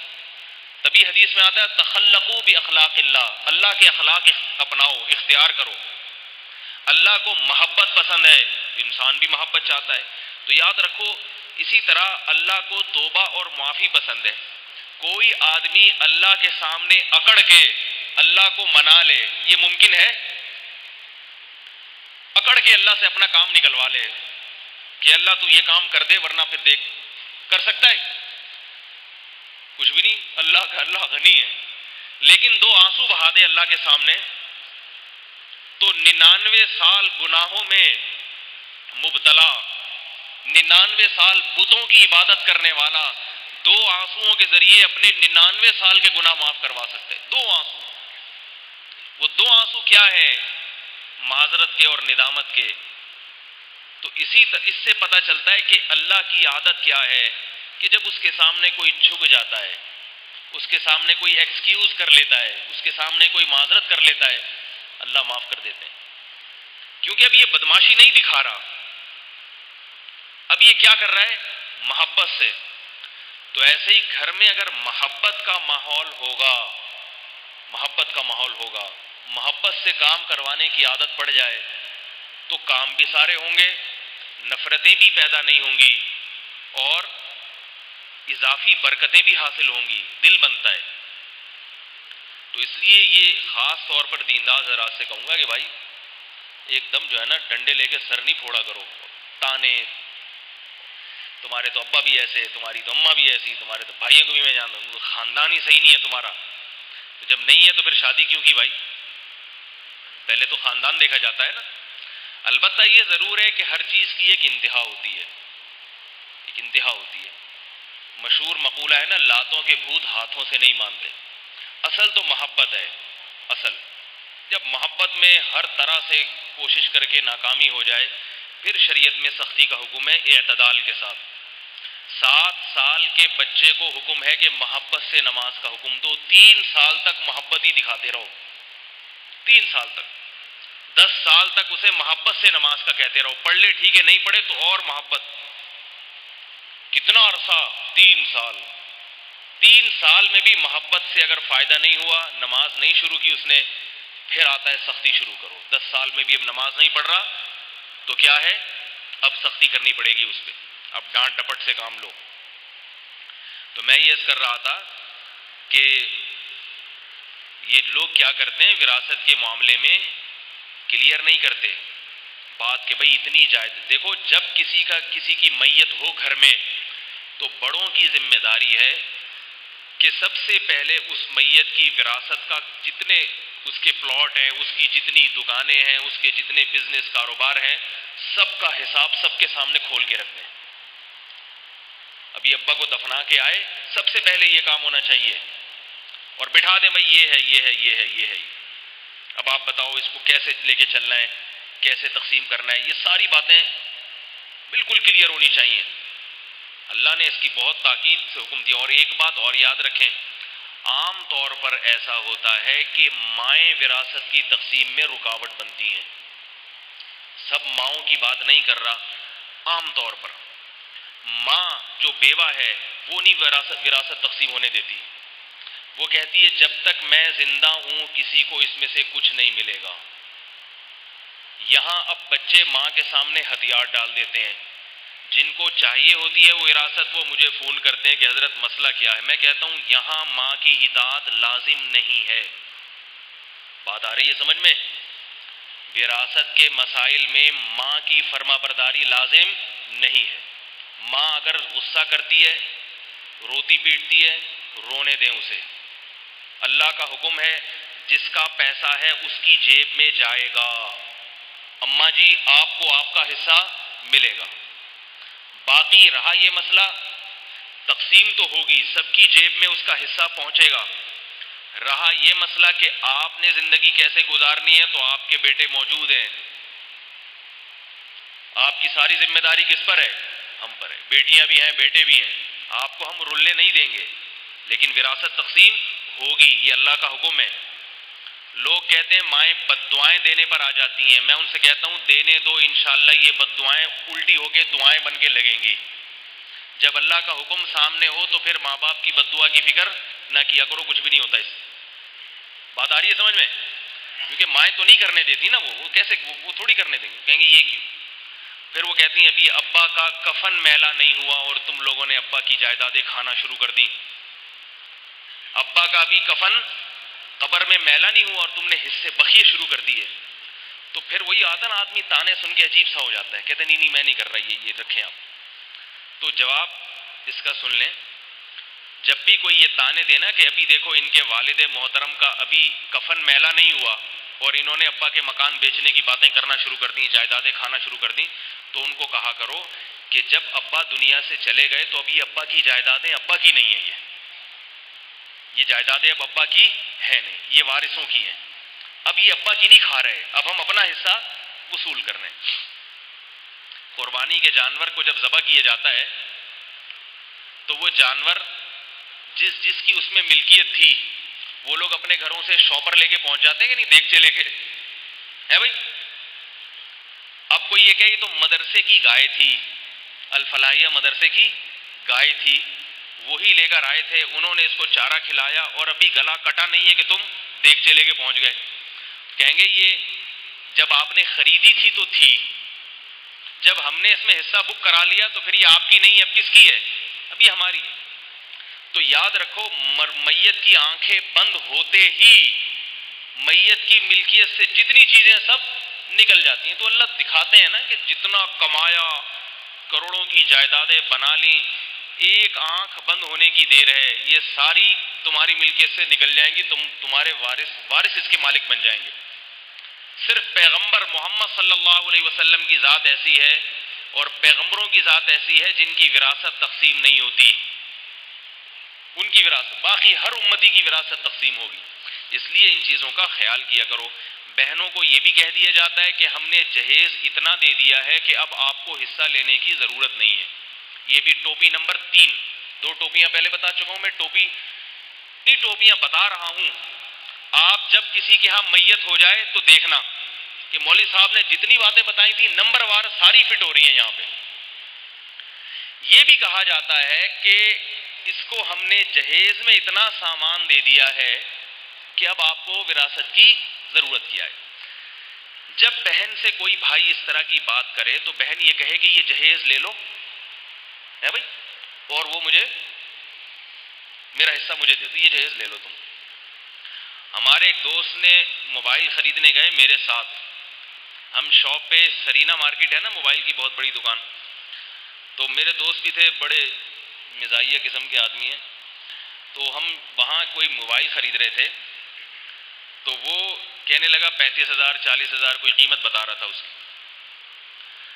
تبھی حدیث میں آتا ہے تخلقوا باخلاق اللہ، اللہ کے اخلاق اپناؤ، اختیار کرو. اللہ کو محبت پسند ہے، انسان بھی محبت چاہتا ہے. تو یاد رکھو اسی طرح اللہ کو توبہ اور معافی پسند ہے. کوئی آدمی اللہ کے سامنے اکڑ کے اللہ کو منا لے، یہ ممکن ہے؟ اکڑ کے اللہ سے اپنا کام نکلوا لے کہ اللہ تو یہ کام کر دے ورنہ پھر دیکھ، کر سکتا ہے؟ کچھ بھی نہیں. اللہ غنی ہے. لیکن 2 آنسو بہا دے اللہ کے سامنے تو 99 سال گناہوں میں مبتلا، 99 سال بتوں کی عبادت کرنے والا 2 آنسوؤں کے ذریعے اپنے 99 سال کے گناہ معاف کروا سکتے ہیں. 2 آنسو. وہ 2 آنسو کیا ہیں؟ معذرت کے اور ندامت کے. تو اس سے پتہ چلتا ہے کہ اللہ کی عادت کیا ہے کہ جب اس کے سامنے کوئی جھک جاتا ہے، اس کے سامنے کوئی ایکسکیوز کر لیتا ہے، اس کے سامنے کوئی معذرت کر لیتا ہے، اللہ معاف کر دیتے ہیں. کیونکہ اب یہ بدماشی نہیں دکھا رہا، اب یہ کیا کر رہا ہے؟ محبت سے. تو ایسے ہی گھر میں اگر محبت کا ماحول ہوگا، محبت سے کام کروانے کی عادت پڑ جائے تو کام بھی سارے ہوں گے، نفرتیں بھی پیدا نہیں ہوں گی اور اضافی برکتیں بھی حاصل ہوں گی، دل بنتا ہے. تو اس لیے یہ خاص طور پر دیندار حضرات سے کہوں گا کہ بھائی ایک دم جو ہے نا ڈنڈے لے کے سر نہیں پھوڑا کرو، تانے، تمہارے تو ابا بھی ایسے، تمہاری تو اماں بھی ایسی، تمہارے تو بھائیوں کو بھی میں جانتا ہوں، خاندان ہی صحیح نہیں ہے تمہارا. تو جب نہیں ہے تو پھر شادی کیوں کی بھائی؟ پہلے تو خاندان دیکھا جاتا ہے نا. البتہ یہ ضرور ہے کہ ہر چیز کی ایک انتہا ہوتی ہے، مشہور مقولہ ہے نا، لاتوں کے بھوت ہاتھوں سے نہیں مانتے. اصل تو محبت ہے. جب محبت میں ہر طرح سے کوشش کر کے ناکامی ہو جائے پھر شریعت میں سختی کا حکم ہے، اعتدال کے ساتھ. 7 سال کے بچے کو حکم ہے کہ محبت سے نماز کا حکم دو، 3 سال تک محبت ہی دکھاتے رہو، 3 سال تک، 10 سال تک اسے محبت سے نماز کا کہتے رہو، پڑھ لے ٹھیک ہے، نہیں پڑھے تو اور محبت. کتنا عرصہ؟ 3 سال. 3 سال میں بھی محبت سے اگر فائدہ نہیں ہوا، نماز نہیں شروع کی اس نے، پھر آتا ہے سختی شروع کرو. 10 سال میں بھی اب نماز نہیں پڑھ رہا تو کیا ہے؟ اب سختی کرنی پڑے گی اس پہ، اب ڈانٹ ڈپٹ سے کام لو. تو میں یہ عرض کر رہا تھا کہ یہ لوگ کیا کرتے ہیں، وراثت کے معاملے میں کلیئر نہیں کرتے بات کہ بھئی اتنی جائز. دیکھو جب کسی کی میت ہو گھر میں تو بڑوں کی ذمہ داری ہے کہ سب سے پہلے اس میت کی وراثت کا جتنے اس کے پلاٹ ہیں، اس کی جتنی دکانیں ہیں، اس کے جتنے بزنس کاروبار ہیں، سب کا حساب سب کے سامنے کھول کے رکھ دیں. ابھی ابا کو دفنا کے آئے، سب سے پہلے یہ کام ہونا چاہیے، اور بٹھا دیں بھائی یہ ہے یہ ہے یہ ہے یہ ہے. اب آپ بتاؤ اس کو کیسے لے کے چلنا ہے، کیسے تقسیم کرنا ہے، یہ ساری باتیں بالکل کلیئر ہونی چاہیے. اللہ نے اس کی بہت تاکید سے حکم دیا. اور ایک بات اور یاد رکھیں، عام طور پر ایسا ہوتا ہے کہ مائیں وراثت کی تقسیم میں رکاوٹ بنتی ہیں. سب ماؤں کی بات نہیں کر رہا، عام طور پر ماں جو بیوہ ہے وہ نہیں وراثت تقسیم ہونے دیتی. وہ کہتی ہے جب تک میں زندہ ہوں کسی کو اس میں سے کچھ نہیں ملے گا. یہاں اب بچے ماں کے سامنے ہتھیار ڈال دیتے ہیں، جن کو چاہیے ہوتی ہے وہ وراثت، وہ مجھے فون کرتے ہیں کہ حضرت مسئلہ کیا ہے. میں کہتا ہوں یہاں ماں کی اطاعت لازم نہیں ہے. بات آ رہی ہے سمجھ میں؟ وراثت کے مسائل میں ماں کی فرما برداری لازم نہیں ہے. ماں اگر غصہ کرتی ہے، روتی پیٹتی ہے، رونے دیں اسے. اللہ کا حکم ہے جس کا پیسہ ہے اس کی جیب میں جائے گا. اماں جی آپ کو آپ کا حصہ ملے گا. باقی رہا یہ مسئلہ، تقسیم تو ہوگی، سب کی جیب میں اس کا حصہ پہنچے گا. رہا یہ مسئلہ کہ آپ نے زندگی کیسے گزارنی ہے تو آپ کے بیٹے موجود ہیں. آپ کی ساری ذمہ داری کس پر ہے؟ ہم پر ہے. بیٹیاں بھی ہیں، بیٹے بھی ہیں. آپ کو ہم رلے نہیں دیں گے، لیکن وراثت تقسیم ہوگی، یہ اللہ کا حکم ہے. لوگ کہتے ہیں مائیں بد دعائیں دینے پر آ جاتی ہیں. میں ان سے کہتا ہوں دینے دو، انشاءاللہ یہ بد دعائیں الٹی ہو کے دعائیں بن کے لگیں گی. جب اللہ کا حکم سامنے ہو تو پھر ماں باپ کی بد دعا کی فکر نہ کیا کرو، کچھ بھی نہیں ہوتا. اس بات آ رہی ہے سمجھ میں؟ کیونکہ مائیں تو نہیں کرنے دیتی نا، وہ کیسے، وہ تھوڑی کرنے دیں گے. کہیں گے یہ کیوں؟ پھر وہ کہتی ہیں ابھی ابا کا کفن میلا نہیں ہوا اور تم لوگوں نے ابا کی جائیدادیں کھانا شروع کر دیں. ابا کا ابھی کفن قبر میں میلا نہیں ہوا اور تم نے حصے بخیے شروع کر دیے. تو پھر وہی آتا نا، آدمی تانے سن کے عجیب سا ہو جاتا ہے، کہتے نہیں میں نہیں کر رہا، یہ رکھیں آپ. تو جواب اس کا سن لیں. جب بھی کوئی یہ تانے دینا کہ ابھی دیکھو ان کے والد محترم کا ابھی کفن میلا نہیں ہوا اور انہوں نے ابا کے مکان بیچنے کی باتیں کرنا شروع کر دیں، جائیدادیں کھانا شروع کر دیں، تو ان کو کہا کرو کہ جب ابا دنیا سے چلے گئے تو ابھی ابا کی جائیدادیں ابا کی نہیں ہیں. یہ جائیدادیں اب ابا کی ہے نہیں، یہ وارثوں کی ہیں. اب یہ ابا کی نہیں کھا رہے، اب ہم اپنا حصہ وصول کر رہے ہیں. قربانی کے جانور کو جب ذبح کیا جاتا ہے تو وہ جانور جس کی اس میں ملکیت تھی، وہ لوگ اپنے گھروں سے شاپر لے کے پہنچ جاتے ہیں کہ نہیں، دیگچے لے کے، ہے بھائی. اب کوئی یہ کہ یہ تو مدرسے کی گائے تھی، الفلاحیہ مدرسے کی گائے تھی، وہی لے کر آئے تھے، انہوں نے اس کو چارہ کھلایا اور ابھی گلا کٹا نہیں ہے کہ تم دیگچے لے کے پہنچ گئے. کہیں گے یہ جب آپ نے خریدی تھی تو تھی، جب ہم نے اس میں حصہ بک کرا لیا تو پھر یہ آپ کی نہیں، اب کس کی ہے؟ اب یہ ہماری ہے. تو یاد رکھو میت کی آنکھیں بند ہوتے ہی میت کی ملکیت سے جتنی چیزیں سب نکل جاتی ہیں. تو اللہ دکھاتے ہیں نا کہ جتنا کمایا، کروڑوں کی جائیدادیں بنا لیں، ایک آنکھ بند ہونے کی دیر ہے، یہ ساری تمہاری ملکیت سے نکل جائیں گی، تمہارے وارث اس کے مالک بن جائیں گے. صرف پیغمبر محمد صلی اللہ علیہ وسلم کی ذات ایسی ہے اور پیغمبروں کی ذات ایسی ہے جن کی وراثت تقسیم نہیں ہوتی، ان کی وراثت، باقی ہر امتی کی وراثت تقسیم ہوگی. اس لیے ان چیزوں کا خیال کیا کرو. بہنوں کو یہ بھی کہہ دیا جاتا ہے کہ ہم نے جہیز اتنا دے دیا ہے کہ اب آپ کو حصہ لینے کی ضرورت نہیں ہے. یہ بھی ٹوپی نمبر 3. 2 ٹوپیاں پہلے بتا چکا ہوں میں. اتنی ٹوپیاں بتا رہا ہوں. آپ جب کسی کے ہاں میت ہو جائے تو دیکھنا کہ مولوی صاحب نے جتنی باتیں بتائی تھی نمبر وار ساری فٹ ہو رہی ہیں یہاں پہ. یہ بھی کہا جاتا ہے کہ اس کو ہم نے جہیز میں اتنا سامان دے دیا ہے کہ اب آپ کو وراثت کی ضرورت کیا ہے. جب بہن سے کوئی بھائی اس طرح کی بات کرے تو بہن یہ کہے کہ یہ جہیز لے لو ہے بھائی, اور وہ مجھے میرا حصہ مجھے دے دو, یہ جہیز لے لو تم. ہمارے ایک دوست نے موبائل خریدنے گئے میرے ساتھ. ہم شاپ پہ, سرینا مارکیٹ ہے نا موبائل کی بہت بڑی دکان, تو میرے دوست بھی تھے, بڑے مزاحیہ قسم کے آدمی ہیں. تو ہم وہاں کوئی موبائل خرید رہے تھے, تو وہ کہنے لگا 35,000 40,000 کوئی قیمت بتا رہا تھا اس کی.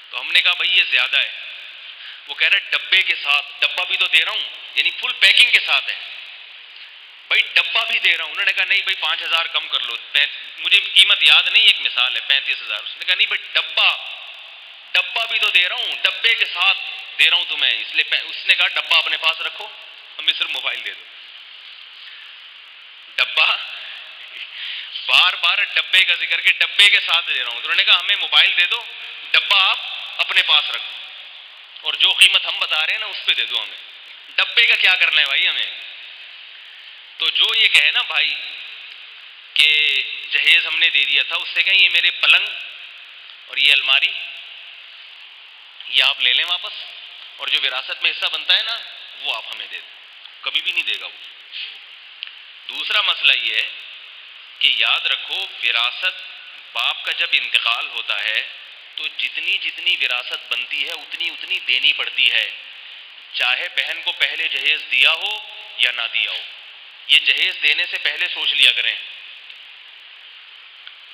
تو ہم نے کہا بھائی یہ زیادہ ہے. وہ کہہ رہے ڈبے کے ساتھ, ڈبہ بھی تو دے رہا ہوں, یعنی فل پیکنگ کے ساتھ ہے. بھائی ڈبہ بھی دے رہا ہوں. انہوں نے کہا نہیں بھائی 5,000 کم کر لو, مجھے قیمت یاد نہیں, ایک مثال ہے 35,000. اس نے کہا نہیں بھائی ڈبہ بھی تو دے رہا ہوں, ڈبے کے ساتھ دے رہا ہوں تمہیں, اس لیے اس نے کہا ڈبہ اپنے پاس رکھو, ہمیں صرف موبائل دے دو. ڈبہ بار بار ڈبے کا ذکر کہ ڈبے کے ساتھ دے رہا ہوں. تو انہوں نے کہا ہمیں موبائل دے دو, ڈبہ آپ اپنے پاس رکھو, اور جو قیمت ہم بتا رہے ہیں نا اس پہ دے دو ہمیں. ڈبے کا کیا کرنا ہے بھائی ہمیں. تو جو یہ کہے نا بھائی کہ جہیز ہم نے دے دیا تھا, اس سے کہیں یہ میرے پلنگ اور یہ الماری یہ آپ لے لیں واپس, اور جو وراثت میں حصہ بنتا ہے نا وہ آپ ہمیں دے دیں. کبھی بھی نہیں دے گا وہ. دوسرا مسئلہ یہ ہے کہ یاد رکھو وراثت, باپ کا جب انتقال ہوتا ہے تو جتنی جتنی وراثت بنتی ہے اتنی اتنی دینی پڑتی ہے, چاہے بہن کو پہلے جہیز دیا ہو یا نہ دیا ہو. یہ جہیز دینے سے پہلے سوچ لیا کریں,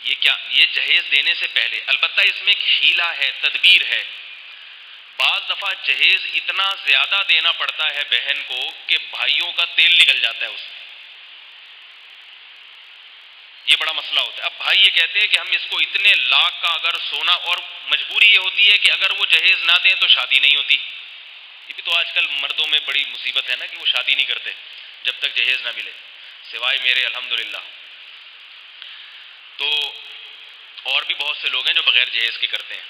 یہ جہیز دینے سے پہلے. البتہ اس میں ایک حیلہ ہے, تدبیر ہے. بعض دفعہ جہیز اتنا زیادہ دینا پڑتا ہے بہن کو کہ بھائیوں کا تیل نکل جاتا ہے اس میں. یہ بڑا مسئلہ ہوتا ہے. اب بھائی یہ کہتے ہیں کہ ہم اس کو اتنے لاکھ کا اگر سونا, اور مجبوری یہ ہوتی ہے کہ اگر وہ جہیز نہ دیں تو شادی نہیں ہوتی. یہ بھی تو آج کل مردوں میں بڑی مصیبت ہے نا کہ وہ شادی نہیں کرتے جب تک جہیز نہ ملے, سوائے میرے الحمدللہ. تو اور بھی بہت سے لوگ ہیں جو بغیر جہیز کے کرتے ہیں.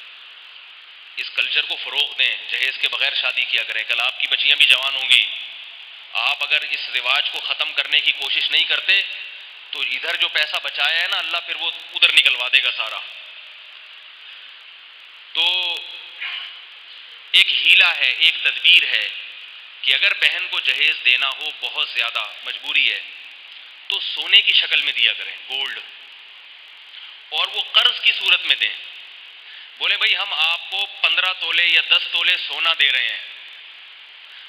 اس کلچر کو فروغ دیں, جہیز کے بغیر شادی کیا کریں. کل آپ کی بچیاں بھی جوان ہوں گی, آپ اگر اس رواج کو ختم کرنے کی کوشش نہیں کرتے تو ادھر جو پیسہ بچایا ہے نا اللہ پھر وہ ادھر نکلوا دے گا سارا. تو ایک حیلہ ہے, ایک تدبیر ہے کہ اگر بہن کو جہیز دینا ہو بہت زیادہ مجبوری ہے تو سونے کی شکل میں دیا کریں, گولڈ, اور وہ قرض کی صورت میں دیں. بولے بھائی ہم آپ کو 15 تولے یا 10 تولے سونا دے رہے ہیں,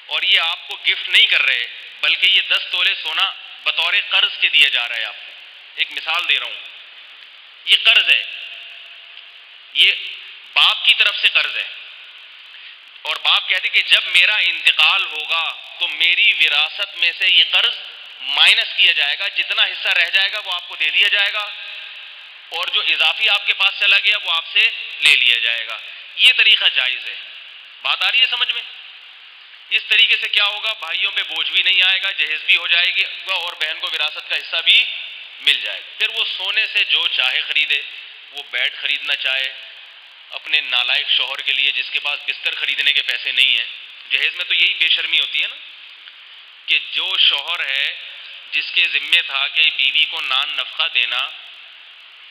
اور یہ آپ کو گفٹ نہیں کر رہے بلکہ یہ 10 تولے سونا بطور قرض کے دیا جا رہا ہے آپ کو. ایک مثال دے رہا ہوں, یہ قرض ہے, یہ باپ کی طرف سے قرض ہے, اور باپ کہتے کہ جب میرا انتقال ہوگا تو میری وراثت میں سے یہ قرض مائنس کیا جائے گا, جتنا حصہ رہ جائے گا وہ آپ کو دے دیا جائے گا, اور جو اضافی آپ کے پاس چلا گیا وہ آپ سے لے لیا جائے گا. یہ طریقہ جائز ہے. بات آ رہی ہے سمجھ میں؟ اس طریقے سے کیا ہوگا, بھائیوں پہ بوجھ بھی نہیں آئے گا, جہیز بھی ہو جائے گا اور بہن کو وراثت کا حصہ بھی مل جائے گا. پھر وہ سونے سے جو چاہے خریدے, وہ بیڈ خریدنا چاہے اپنے نالائق شوہر کے لیے جس کے پاس بستر خریدنے کے پیسے نہیں ہیں. جہیز میں تو یہی بے شرمی ہوتی ہے نا کہ جو شوہر ہے جس کے ذمے تھا کہ بیوی کو نان نفقہ دینا,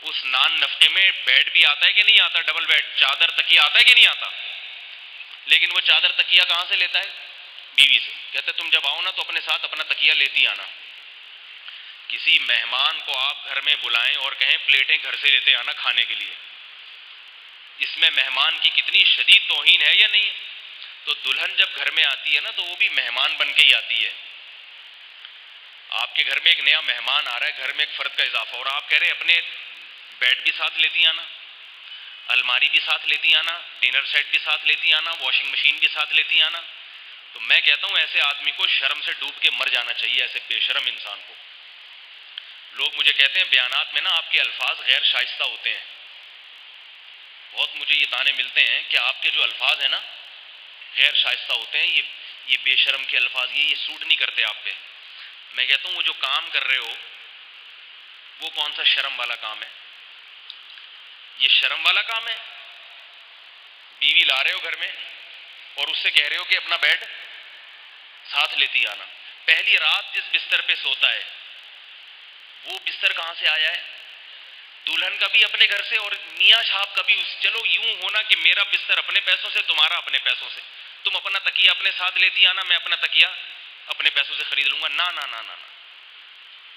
اس نان نفقے میں بیڈ بھی آتا ہے کہ نہیں آتا, ڈبل بیڈ, چادر تکیہ آتا ہے کہ نہیں آتا, لیکن وہ چادر تکیہ کہاں سے لیتا ہے؟ بیوی سے. کہتے تم جب آؤ نا تو اپنے ساتھ اپنا تکیہ لیتی آنا. کسی مہمان کو آپ گھر میں بلائیں اور کہیں پلیٹیں گھر سے لیتے آنا کھانے کے لیے, اس میں مہمان کی کتنی شدید توہین ہے یا نہیں ہے؟ تو دلہن جب گھر میں آتی ہے نا تو وہ بھی مہمان بن کے ہی آتی ہے. آپ کے گھر میں ایک نیا مہمان آ رہا ہے, گھر میں ایک فرد کا اضافہ, اور آپ کہہ رہے ہیں اپنے بیڈ بھی ساتھ لیتی آنا, الماری بھی ساتھ لیتی آنا, ڈنر سیٹ بھی ساتھ لیتی آنا, واشنگ مشین بھی ساتھ لیتی آنا. تو میں کہتا ہوں ایسے آدمی کو شرم سے ڈوب کے مر جانا چاہیے, ایسے بے شرم انسان کو. لوگ مجھے کہتے ہیں بیانات میں نا آپ کے الفاظ غیر شائستہ ہوتے ہیں. بہت مجھے یہ تانے ملتے ہیں کہ آپ کے جو الفاظ ہیں نا غیر شائستہ ہوتے ہیں. یہ بے شرم کے الفاظ یہ سوٹ نہیں کرتے آپ پہ. میں کہتا ہوں وہ جو کام کر رہے ہو وہ کون سا شرم والا کام ہے؟ یہ شرم والا کام ہے؟ بیوی لا رہے ہو گھر میں اور اس سے کہہ رہے ہو کہ اپنا بیڈ ساتھ لیتی آنا. پہلی رات جس بستر پہ سوتا ہے وہ بستر کہاں سے آیا ہے؟ دلہن کا بھی اپنے گھر سے اور میاں صاحب کا بھی. چلو یوں ہونا کہ میرا بستر اپنے پیسوں سے, تمہارا اپنے پیسوں سے. تم اپنا تکیہ اپنے ساتھ لیتی آنا, میں اپنا تکیہ اپنے پیسوں سے خرید لوں گا. نا نا نا نا,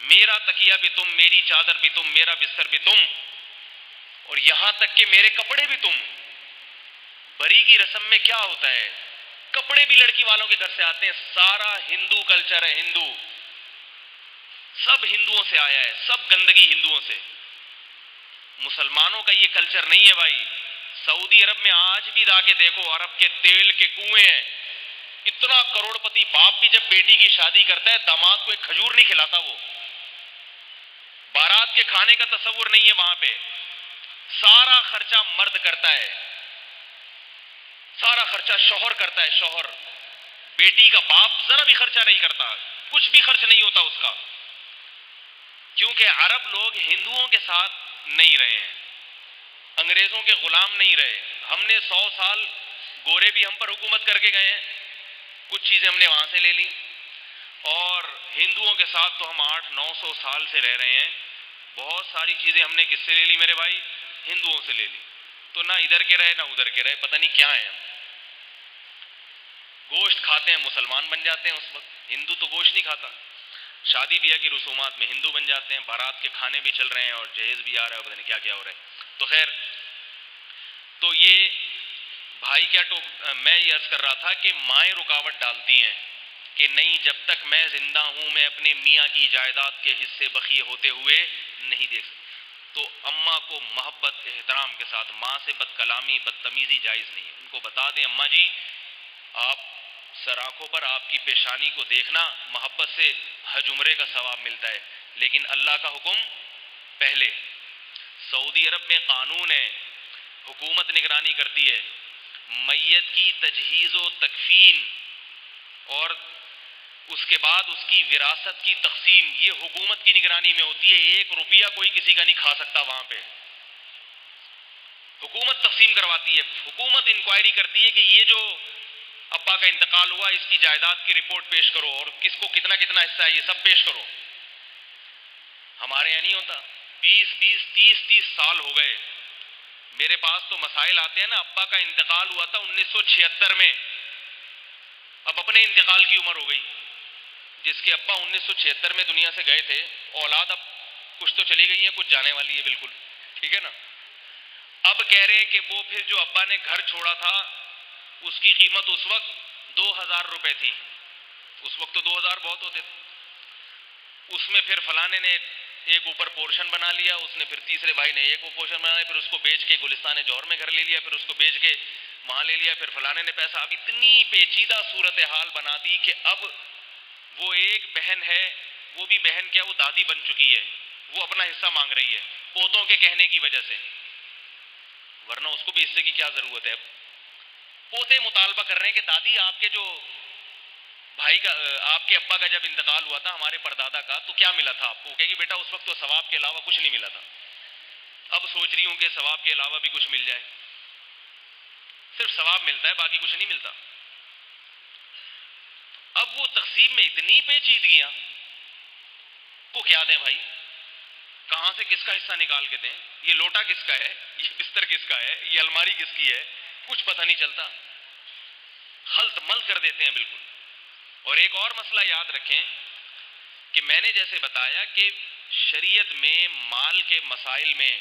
میرا تکیہ بھی تم, میری چادر بھی تم, میرا بستر بھی تم, اور یہاں تک کہ میرے کپڑے بھی تم. بری کی رسم میں کیا ہوتا ہے؟ کپڑے بھی لڑکی والوں کے گھر سے آتے ہیں. سارا ہندو کلچر ہے, ہندو, سب ہندوؤں سے آیا ہے, سب گندگی ہندوؤں سے. مسلمانوں کا یہ کلچر نہیں ہے بھائی. سعودی عرب میں آج بھی جا کے دیکھو, عرب کے تیل کے کنویں ہیں. اتنا کروڑ پتی باپ بھی جب بیٹی کی شادی کرتا ہے داماد کو ایک کھجور نہیں کھلاتا. وہ بارات کے کھانے کا تصور نہیں ہے وہاں پہ. سارا خرچہ مرد کرتا ہے, سارا خرچہ شوہر کرتا ہے. شوہر, بیٹی کا باپ ذرا بھی خرچہ نہیں کرتا, کچھ بھی خرچ نہیں ہوتا اس کا. کیونکہ عرب لوگ ہندوؤں کے ساتھ نہیں رہے ہیں, انگریزوں کے غلام نہیں رہے. ہم نے 100 سال گورے بھی ہم پر حکومت کر کے گئے ہیں, کچھ چیزیں ہم نے وہاں سے لے لی, اور ہندوؤں کے ساتھ تو ہم 800-900 سال سے رہ رہے ہیں. بہت ساری چیزیں ہم نے کس سے لے لی میرے بھائی؟ ہندوؤں سے لے لی. تو نہ ادھر کے رہے نہ ادھر کے رہے, پتہ نہیں کیا ہے. ہم گوشت کھاتے ہیں مسلمان بن جاتے ہیں اس وقت. ہندو تو گوشت نہیں کھاتا. شادی بیاہ کی رسومات میں ہندو بن جاتے ہیں, بارات کے کھانے بھی چل رہے ہیں اور جہیز بھی آ رہا ہے, پتہ نہیں کیا کیا ہو رہا ہے. تو خیر, تو یہ بھائی کیا میں یہ عرض کر رہا تھا کہ مائیں رکاوٹ ڈالتی ہیں کہ نہیں, جب تک میں زندہ ہوں میں اپنے میاں کی جائیداد کے حصے بخیے ہوتے ہوئے نہیں دیکھ سکتا. تو اماں کو محبت احترام کے ساتھ, ماں سے بد کلامی بدتمیزی جائز نہیں ہے. ان کو بتا دیں اماں جی, آپ سر آنکھوں پر آپ کی پیشانی کو دیکھنا, محبت سے حج عمرے کا ثواب ملتا ہے, لیکن اللہ کا حکم پہلے. سعودی عرب میں قانون ہے, حکومت نگرانی کرتی ہے. میت کی تجہیز و تکفین اور اس کے بعد اس کی وراثت کی تقسیم یہ حکومت کی نگرانی میں ہوتی ہے. 1 روپیہ کوئی کسی کا نہیں کھا سکتا وہاں پہ. حکومت تقسیم کرواتی ہے, حکومت انکوائری کرتی ہے کہ یہ جو ابا کا انتقال ہوا اس کی جائیداد کی رپورٹ پیش کرو اور کس کو کتنا کتنا حصہ ہے یہ سب پیش کرو. ہمارے یہاں نہیں ہوتا. 20-20 30-30 سال ہو گئے. میرے پاس تو مسائل آتے ہیں نا, ابا کا انتقال ہوا تھا 1976 میں, اب اپنے انتقال کی عمر ہو گئی. جس کے ابا 1976 میں دنیا سے گئے تھے, اولاد اب کچھ تو چلی گئی ہے, کچھ جانے والی ہے, بالکل ٹھیک ہے نا. اب کہہ رہے ہیں کہ وہ پھر جو ابا نے گھر چھوڑا تھا اس کی قیمت اس وقت 2000 روپے تھی. اس وقت تو 2000 بہت ہوتے تھے. اس میں پھر فلانے نے ایک اوپر پورشن بنا لیا, اس نے پھر تیسرے بھائی نے ایک پورشن بنا لیا, پھر اس کو بیچ کے گلستان جوہر میں گھر لے لیا, پھر اس کو بیچ کے وہاں لے لیا, پھر فلانے نے پیسہ. اب اتنی پیچیدہ صورتحال بنا دی کہ اب وہ ایک بہن ہے, وہ بھی بہن کیا, وہ دادی بن چکی ہے, وہ اپنا حصہ مانگ رہی ہے پوتوں کے کہنے کی وجہ سے, ورنہ اس کو بھی حصے کی کیا ضرورت ہے. اب پوتے مطالبہ کر رہے ہیں کہ دادی آپ کے جو بھائی کا, آپ کے ابا کا جب انتقال ہوا تھا ہمارے پردادا کا, تو کیا ملا تھا آپ کو؟ کہے گی بیٹا اس وقت تو ثواب کے علاوہ کچھ نہیں ملا تھا, اب سوچ رہی ہوں کہ ثواب کے علاوہ بھی کچھ مل جائے. صرف ثواب ملتا ہے, باقی کچھ نہیں ملتا. اب وہ تقسیم میں اتنی پیچیدگیاں کو کیا دیں بھائی, کہاں سے کس کا حصہ نکال کے دیں؟ یہ لوٹا کس کا ہے, یہ بستر کس کا ہے, یہ الماری کس کی ہے, کچھ پتہ نہیں چلتا. خلط مل کر دیتے ہیں بالکل. اور ایک اور مسئلہ یاد رکھیں کہ میں نے جیسے بتایا کہ شریعت میں مال کے مسائل میں,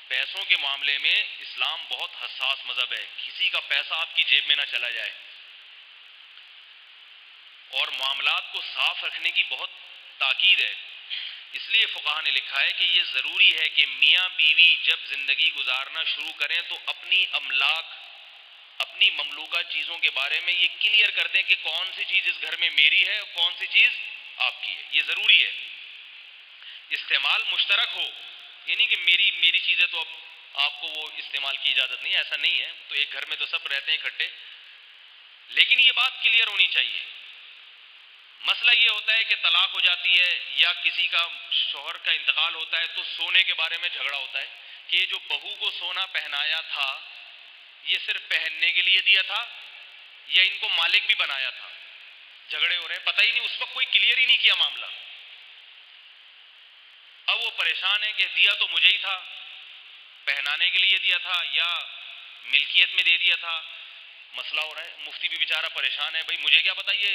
پیسوں کے معاملے میں اسلام بہت حساس مذہب ہے. کسی کا پیسہ آپ کی جیب میں نہ چلا جائے, اور معاملات کو صاف رکھنے کی بہت تاکید ہے. اس لیے فقہا نے لکھا ہے کہ یہ ضروری ہے کہ میاں بیوی جب زندگی گزارنا شروع کریں تو اپنی املاک, اپنی مملوکہ چیزوں کے بارے میں یہ کلیئر کر دیں کہ کون سی چیز اس گھر میں میری ہے اور کون سی چیز آپ کی ہے. یہ ضروری ہے. استعمال مشترک ہو, یعنی کہ میری چیزیں تو اب آپ کو وہ استعمال کی اجازت نہیں, ایسا نہیں ہے. تو ایک گھر میں تو سب رہتے ہیں اکٹھے, لیکن یہ بات کلیئر ہونی چاہیے. مسئلہ یہ ہوتا ہے کہ طلاق ہو جاتی ہے یا کسی کا شوہر کا انتقال ہوتا ہے تو سونے کے بارے میں جھگڑا ہوتا ہے کہ یہ جو بہو کو سونا پہنایا تھا یہ صرف پہننے کے لیے دیا تھا یا ان کو مالک بھی بنایا تھا. جھگڑے ہو رہے ہیں, پتہ ہی نہیں, اس وقت کوئی کلیئر ہی نہیں کیا معاملہ. اب وہ پریشان ہے کہ دیا تو مجھے ہی تھا, پہنانے کے لیے دیا تھا یا ملکیت میں دے دیا تھا. مسئلہ ہو رہا ہے. مفتی بھی بیچارہ پریشان ہے, بھائی مجھے کیا پتا. یہ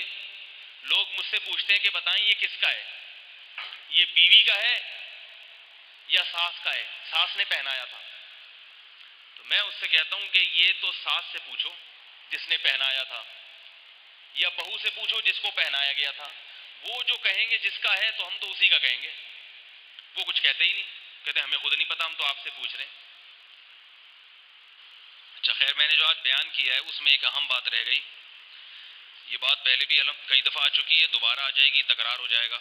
لوگ مجھ سے پوچھتے ہیں کہ بتائیں یہ کس کا ہے, یہ بیوی کا ہے یا ساس کا ہے, ساس نے پہنایا تھا. تو میں اس سے کہتا ہوں کہ یہ تو ساس سے پوچھو جس نے پہنایا تھا, یا بہو سے پوچھو جس کو پہنایا گیا تھا. وہ جو کہیں گے جس کا ہے تو ہم تو اسی کا کہیں گے. وہ کچھ کہتے ہی نہیں, کہتے ہمیں خود نہیں پتا, ہم تو آپ سے پوچھ رہے ہیں. اچھا خیر, میں نے جو آج بیان کیا ہے اس میں ایک اہم بات رہ گئی. یہ بات پہلے بھی کئی دفعہ آ چکی ہے, دوبارہ آ جائے گی, تکرار ہو جائے گا.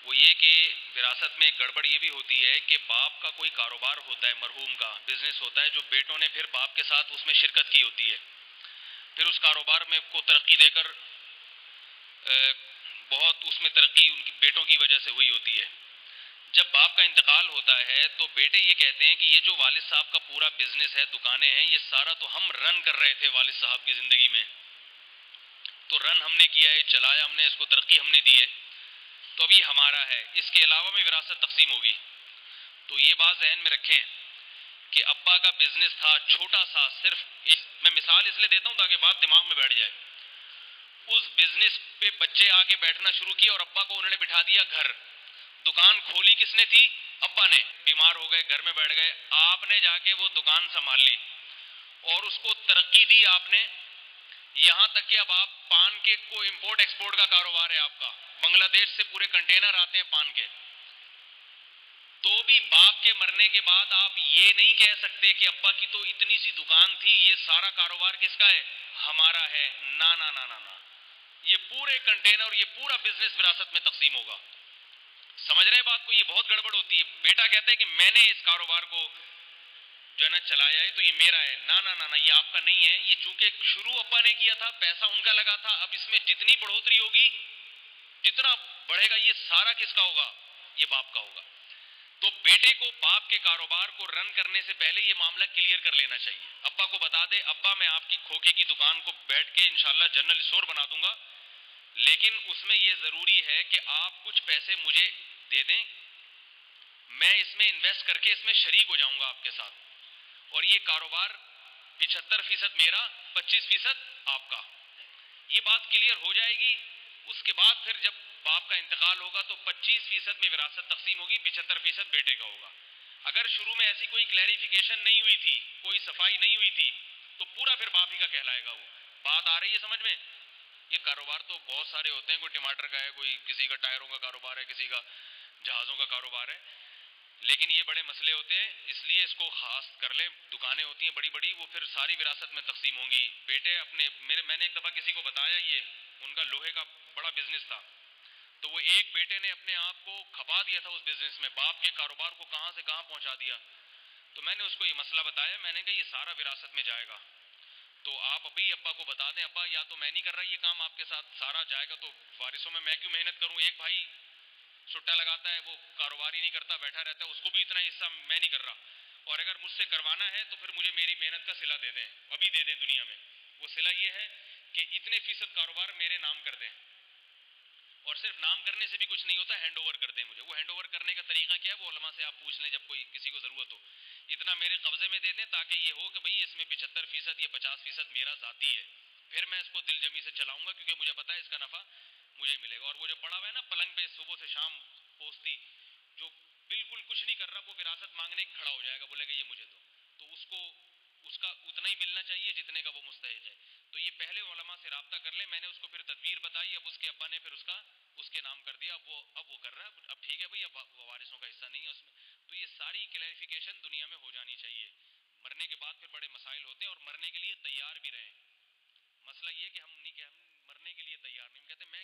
وہ یہ کہ وراثت میں ایک گڑبڑ یہ بھی ہوتی ہے کہ باپ کا کوئی کاروبار ہوتا ہے, مرحوم کا بزنس ہوتا ہے, جو بیٹوں نے پھر باپ کے ساتھ اس میں شرکت کی ہوتی ہے. پھر اس کاروبار میں کو ترقی دے کر بہت اس میں ترقی ان کی بیٹوں کی وجہ سے ہوئی ہوتی ہے. جب باپ کا انتقال ہوتا ہے تو بیٹے یہ کہتے ہیں کہ یہ جو والد صاحب کا پورا بزنس ہے, دکانیں ہیں, یہ سارا تو ہم رن کر رہے تھے والد صاحب کی زندگی میں, تو رن ہم نے کیا ہے, چلایا ہم نے, اس کو ترقی ہم نے دی ہے, تو اب یہ ہمارا ہے. اس کے علاوہ میں وراثت تقسیم ہوگی. تو یہ بات ذہن میں رکھیں کہ ابا کا بزنس تھا چھوٹا سا, صرف میں مثال اس لیے دیتا ہوں تاکہ بات دماغ میں بیٹھ جائے. اس بزنس پہ بچے آ کے بیٹھنا شروع کیا اور ابا کو انہوں نے بٹھا دیا گھر. دکان کھولی کس نے تھی؟ ابا نے. بیمار ہو گئے, گھر میں بیٹھ گئے, آپ نے جا کے وہ دکان سنبھال لی اور اس کو ترقی دی آپ نے, یہاں تک کہ اب آپ پان کے کو امپورٹ ایکسپورٹ کا کاروبار ہے آپ کا, بنگلہ دیش سے پورے کنٹینر آتے ہیں پان کے. تو بھی باپ کے مرنے کے بعد آپ یہ نہیں کہہ سکتے کہ ابا کی تو اتنی سی دکان تھی, یہ سارا کاروبار کس کا ہے؟ ہمارا ہے. نا نا نا نا نا, یہ پورے کنٹینر اور یہ پورا بزنس وراثت میں تقسیم ہوگا. سمجھ رہے ہیں بات کو؟ یہ بہت گڑبڑ ہوتی ہے. بیٹا کہتا ہے کہ میں نے اس کاروبار کو جو ہے نا چلایا ہے تو یہ میرا ہے. نا نا نا نا, یہ آپ کا نہیں ہے. یہ چونکہ شروع ابا نے کیا تھا, پیسہ ان کا لگا تھا, اب اس میں جتنی بڑھوتری ہوگی, جتنا بڑھے گا, یہ سارا کس کا ہوگا؟ یہ باپ کا ہوگا. تو بیٹے کو باپ کے کاروبار کو رن کرنے سے پہلے یہ معاملہ کلیئر کر لینا چاہیے. ابا کو بتا دے, ابا میں آپ کی کھوکے کی دکان کو بیٹھ کے انشاءاللہ جنرل اسٹور بنا دوں گا, لیکن اس میں یہ ضروری ہے کہ آپ کچھ پیسے مجھے دے دیں, میں اس میں انویسٹ کر کے اس میں شریک ہو جاؤں گا آپ کے ساتھ, اور یہ کاروبار 75% میرا, 25% آپ کا. یہ بات کلیئر ہو جائے گی. اس کے بعد پھر جب باپ کا انتقال ہوگا تو 25% میں وراثت تقسیم ہوگی, 75% بیٹے کا ہوگا. اگر شروع میں ایسی کوئی کلیریفیکیشن نہیں ہوئی تھی, کوئی صفائی نہیں ہوئی تھی, تو پورا پھر باپ ہی کا کہلائے گا. وہ بات آ رہی ہے سمجھ میں؟ یہ کاروبار تو بہت سارے ہوتے ہیں, کوئی ٹماٹر کا ہے, کوئی کسی کا ٹائروں کا کاروبار ہے, کسی کا جہازوں کا کاروبار ہے, لیکن یہ بڑے مسئلے ہوتے ہیں, اس لیے اس کو خاص کر لیں. دکانیں ہوتی ہیں بڑی بڑی, وہ پھر ساری وراثت میں تقسیم ہوں گی. بیٹے اپنے میں نے ایک دفعہ کسی کو بتایا, یہ ان کا لوہے کا بڑا بزنس تھا, تو وہ ایک بیٹے نے اپنے آپ کو کھپا دیا تھا اس بزنس میں, باپ کے کاروبار کو کہاں سے کہاں پہنچا دیا. تو میں نے اس کو یہ مسئلہ بتایا, میں نے کہا یہ سارا وراثت میں جائے گا, تو آپ ابھی ابا کو بتا دیں, ابا یا تو میں نہیں کر رہا یہ کام آپ کے ساتھ, سارا جائے گا تو وارثوں میں کیوں محنت کروں. ایک بھائی سٹا لگاتا ہے, وہ کاروبار ہی نہیں کرتا, بیٹھا رہتا ہے, اس کو بھی اتنا حصہ میں نہیں کر رہا, اور اگر مجھ سے کروانا ہے تو پھر مجھے میری محنت کا صلہ دے دیں, ابھی دے دیں دنیا میں. وہ صلہ یہ ہے کہ اتنے فیصد کاروبار میرے نام کر دیں, اور صرف نام کرنے سے بھی کچھ نہیں ہوتا, ہینڈ اوور کر دیں مجھے. وہ ہینڈ اوور کرنے کا طریقہ کیا ہے وہ علماء سے آپ پوچھ لیں, جب کوئی کسی کو ضرورت ہو. اتنا میرے قبضے میں دے دیں تاکہ یہ ہو کہ بھئی اس میں 75% یا 50% میرا ذاتی ہے, پھر میں اس کو دل جمی سے چلاؤں گا, کیونکہ مجھے پتا ہے اس کا نفع مجھے ملے گا. اور وہ جو پڑا ہوا ہے نا پلنگ پہ صبح سے شام پوستی, جو بالکل کچھ نہیں کر رہا, وہ وراثت مانگنے کھڑا ہو جائے گا, بولے گا یہ مجھے دو, تو اس کو اس کا اتنا ہی ملنا چاہیے جتنے کا وہ مستحق ہے. تو یہ پہلے علماء سے رابطہ کر لیں. میں نے اس کو پھر تدبیر بتائی, اب اس کے ابا نے پھر اس کے نام کر دیا, اب وہ کر رہا ہے, اب ٹھیک ہے بھائی, اب وارثوں کا حصہ نہیں ہے اس میں. تو یہ ساری کلیریفیکیشن دنیا میں ہو جانی چاہیے. مرنے کے بعد پھر بڑے مسائل ہوتے ہیں, اور مرنے کے لیے تیار بھی رہیں. مسئلہ یہ کہ ہم نہیں کہ ہم مرنے کے لیے تیار نہیں, ہم کہتے ہیں میں